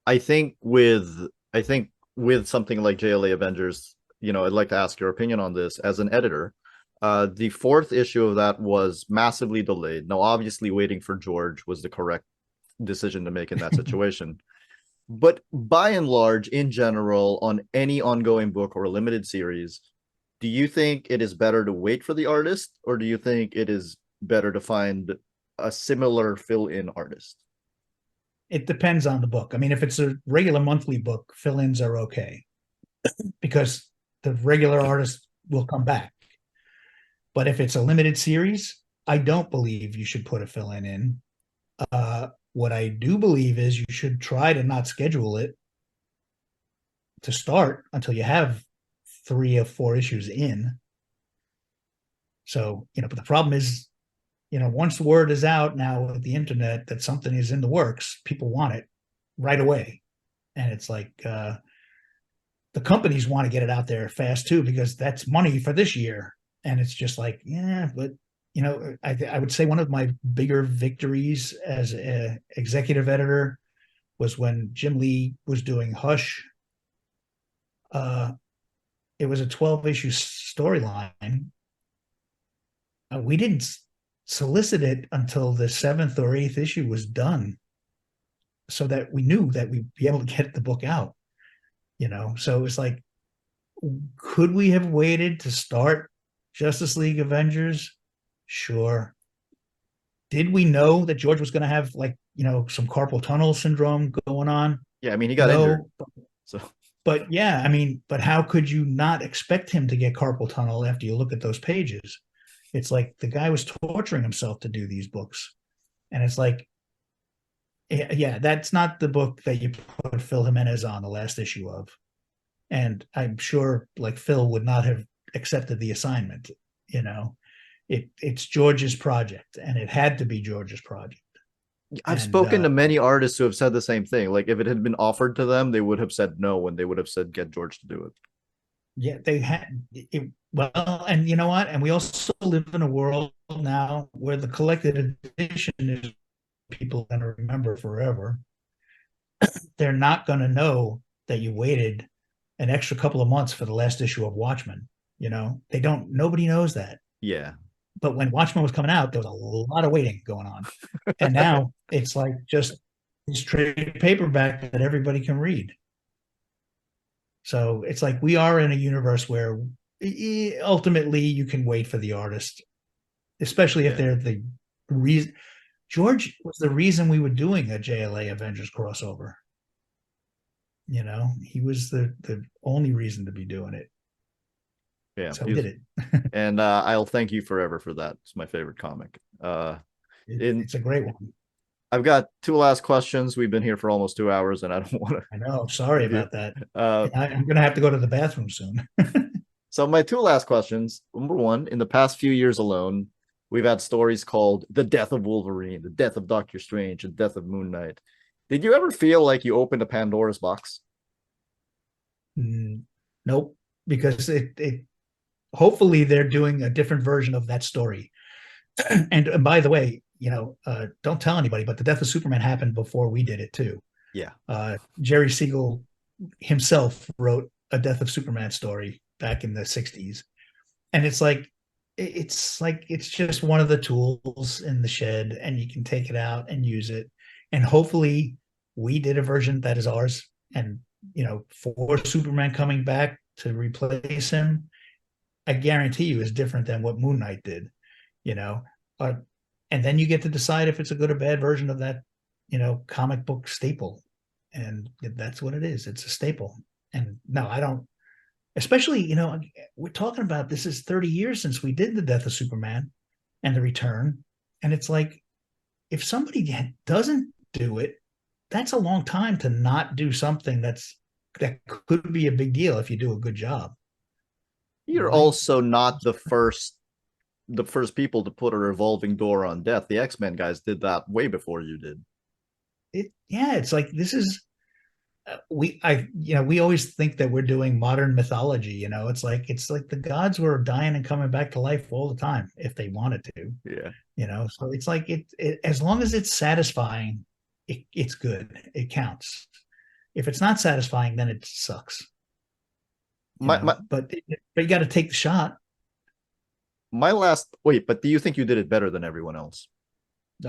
I think with something like JLA Avengers, I'd like to ask your opinion on this as an editor. The fourth issue of that was massively delayed. Now, obviously, waiting for George was the correct decision to make in that situation. But by and large, in general, on any ongoing book or a limited series, do you think it is better to wait for the artist, or do you think it is better to find a similar fill-in artist? It depends on the book. I mean, if it's a regular monthly book, fill-ins are okay because the regular artist will come back. But if it's a limited series, I don't believe you should put a fill-in in. What I do believe is you should try to not schedule it to start until you have 3 or 4 issues in. So, but the problem is, once the word is out now with the internet that something is in the works, people want it right away. And it's like the companies want to get it out there fast too, because that's money for this year. And it's just like, yeah, but I would say one of my bigger victories as an executive editor was when Jim Lee was doing Hush. It was a 12-issue storyline. We didn't solicit it until the 7th or 8th issue was done, so that we knew that we'd be able to get the book out. So it was like, could we have waited to start Justice League Avengers? Sure. Did we know that George was going to have some carpal tunnel syndrome going on? Yeah, I mean, he got injured. So, but yeah, I mean, but how could you not expect him to get carpal tunnel after you look at those pages? It's like the guy was torturing himself to do these books. And it's like, yeah, that's not the book that you put Phil Jimenez on the last issue of. And I'm sure Phil would not have accepted the assignment. It's George's project, and it had to be George's project. I've spoken to many artists who have said the same thing. Like, if it had been offered to them, they would have said no, and they would have said, get George to do it. Yeah, they had it. Well, and you know what? And we also live in a world now where the collected edition is people going to remember forever. They're not going to know that you waited an extra couple of months for the last issue of Watchmen. They don't. Nobody knows that. Yeah. But when Watchmen was coming out, there was a lot of waiting going on, and now it's like just this trade paperback that everybody can read. So it's like we are in a universe where ultimately you can wait for the artist, especially if they're the reason. George was the reason we were doing a JLA Avengers crossover. He was the only reason to be doing it. Yeah, so we did it. And I'll thank you forever for that. It's my favorite comic. It's a great one. I've got 2 last questions. We've been here for almost 2 hours, and I don't want to. I know. Sorry about that. I'm going to have to go to the bathroom soon. So my 2 last questions. Number 1, in the past few years alone, we've had stories called The Death of Wolverine, The Death of Doctor Strange, and Death of Moon Knight. Did you ever feel like you opened a Pandora's box? Nope, because it hopefully they're doing a different version of that story. And by the way, don't tell anybody, but the Death of Superman happened before we did it too. Yeah. Jerry Siegel himself wrote a Death of Superman story back in the 60s. And it's just one of the tools in the shed, and you can take it out and use it. And hopefully we did a version that is ours. And, for Superman coming back to replace him, I guarantee you is different than what Moon Knight did, and then you get to decide if it's a good or bad version of that, comic book staple. And that's what it is. It's a staple. And no, I don't, especially, we're talking about, this is 30 years since we did the Death of Superman and the Return. And it's like, if somebody doesn't do it, that's a long time to not do something that could be a big deal if you do a good job. You're also not the first people to put a revolving door on death. The X-Men guys did that way before you did. It's like, this is we always think that we're doing modern mythology. It's like the gods were dying and coming back to life all the time if they wanted to. Yeah. So it's like it as long as it's satisfying, it's good. It counts. If it's not satisfying, then it sucks. But you got to take the shot. my last wait, but do you think you did it better than everyone else?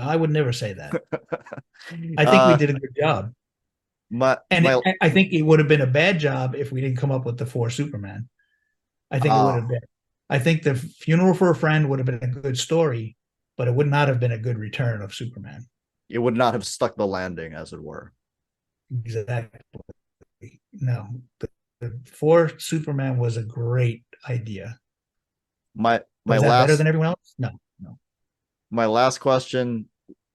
I would never say that. I think we uh did a good job. my And my I think it would have been a bad job if we didn't come up with the four Superman. I think it would have uh been. I think the Funeral for a Friend would have been a good story, but it would not have been a good return of Superman. it would not have stuck the landing, as it were. Exactly. No, the four Superman was a great idea. My Was that better than last everyone else? No, no. my last question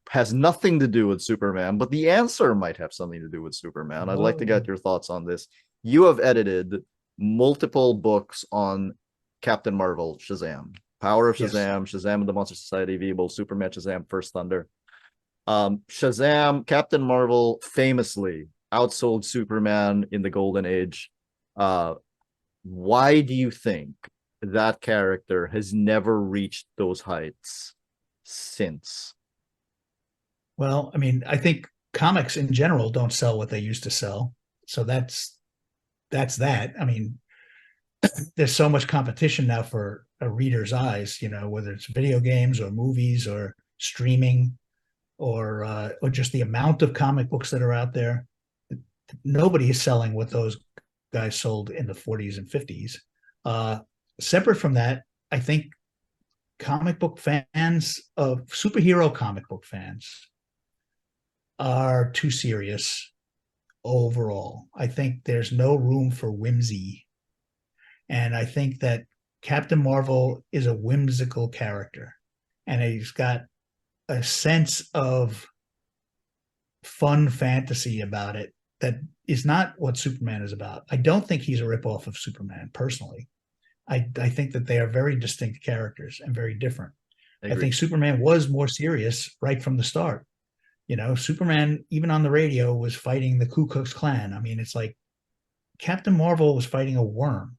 has nothing to do with Superman, but the answer might have something to do with Superman. I'd like to Whoa. get your thoughts on this. You have edited multiple books on Captain Marvel, Shazam, Power of Yes. Shazam, Shazam and the Monster Society of Evil, Superman, Shazam, First Thunder. Shazam, Captain Marvel famously outsold Superman in the Golden Age. Uh, why do you think that character has never reached those heights since? Well, I mean, I think comics in general don't sell what they used to sell. So that's that. I mean, there's so much competition now for a reader's eyes, whether it's video games or movies or streaming or just the amount of comic books that are out there. Nobody is selling what those guys sold in the 40s and 50s. Separate from that, I think comic book fans of superhero comic book fans are too serious overall. I think there's no room for whimsy. And I think that Captain Marvel is a whimsical character. And he's got a sense of fun fantasy about it that is not what Superman is about. I don't think he's a ripoff of Superman personally. I think that they are very distinct characters and very different. I Agreed. think Superman was more serious right from the start. Superman, even on the radio, was fighting the Ku Klux Klan. I mean, it's like Captain Marvel was fighting a worm.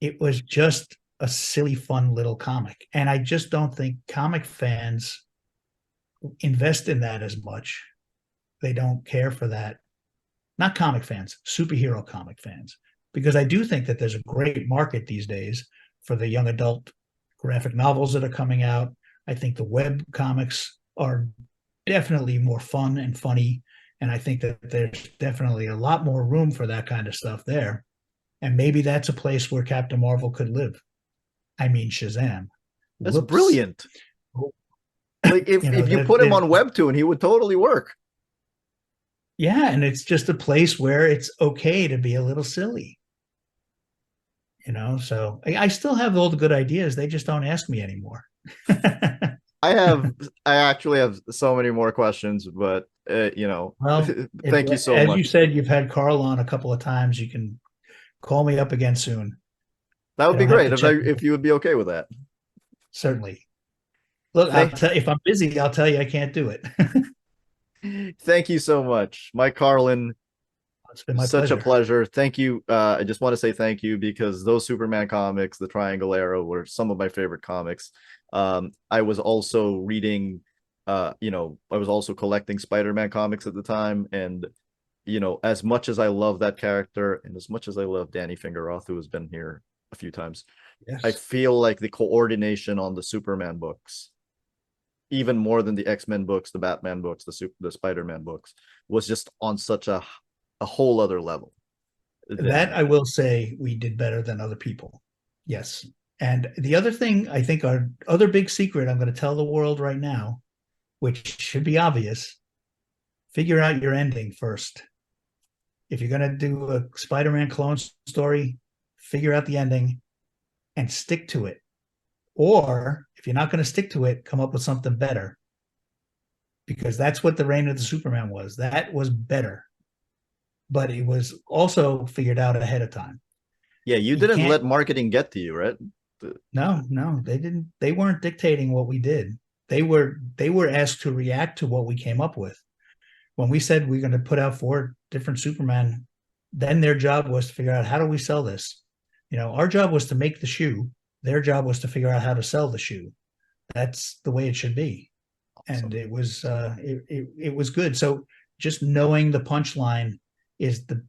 It was just a silly, fun little comic. And I just don't think comic fans invest in that as much. They don't care for that. Not comic fans, superhero comic fans. Because I do think that there's a great market these days for the young adult graphic novels that are coming out. I think the web comics are definitely more fun and funny. And I think that there's definitely a lot more room for that kind of stuff there. And maybe that's a place where Captain Marvel could live. I mean, Shazam. That's Whoops. brilliant. Like if you put him on Webtoon, he would totally work. Yeah, and it's just a place where it's okay to be a little silly. So I still have all the good ideas. They just don't ask me anymore. I actually have so many more questions, but Well, thank you so as you much. said, you've had Carl on a couple of times. You can call me up again soon. That I would be don't have great to check. if you would be okay with that. Certainly. Look, I'll Thank, tell if I'm busy, I'll tell you I can't do it. thank you so much, Mike Carlin. It's been my Such a pleasure. pleasure. Thank you. I just want to say thank you because those Superman comics, the Triangle Era, were some of my favorite comics. I was also reading, I was also collecting Spider-Man comics at the time, and as much as I love that character and as much as I love Danny Fingeroth, who has been here a few times, I Yes. feel like the coordination on the Superman books, even more than the X-Men books, the Batman books, the Spider-Man books, was just on such a whole other level. That Than I will say we did better than other people. Yes. And the other thing I think our other big secret I'm going to tell the world right now, which should be obvious, figure out your ending first. If you're going to do a Spider-Man clone story, figure out the ending and stick to it. Or if you're not going to stick to it, come up with something better. Because that's what the Reign of the Superman was. That was better. But it was also figured out ahead of time. yeah, you You didn't can't. let marketing get to you, right? No, they didn't. They weren't dictating what we did. They were asked to react to what we came up with. When we said we're going to put out 4 different Superman, then their job was to figure out how do we sell this. Our job was to make the shoe. Their job was to figure out how to sell the shoe. That's the way it should be, and Awesome. it was good. So just knowing the punchline is the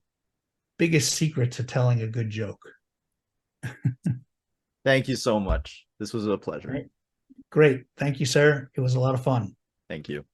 biggest secret to telling a good joke. Thank you so much. This was a pleasure. Right. Great. Thank you, sir. It was a lot of fun. Thank you.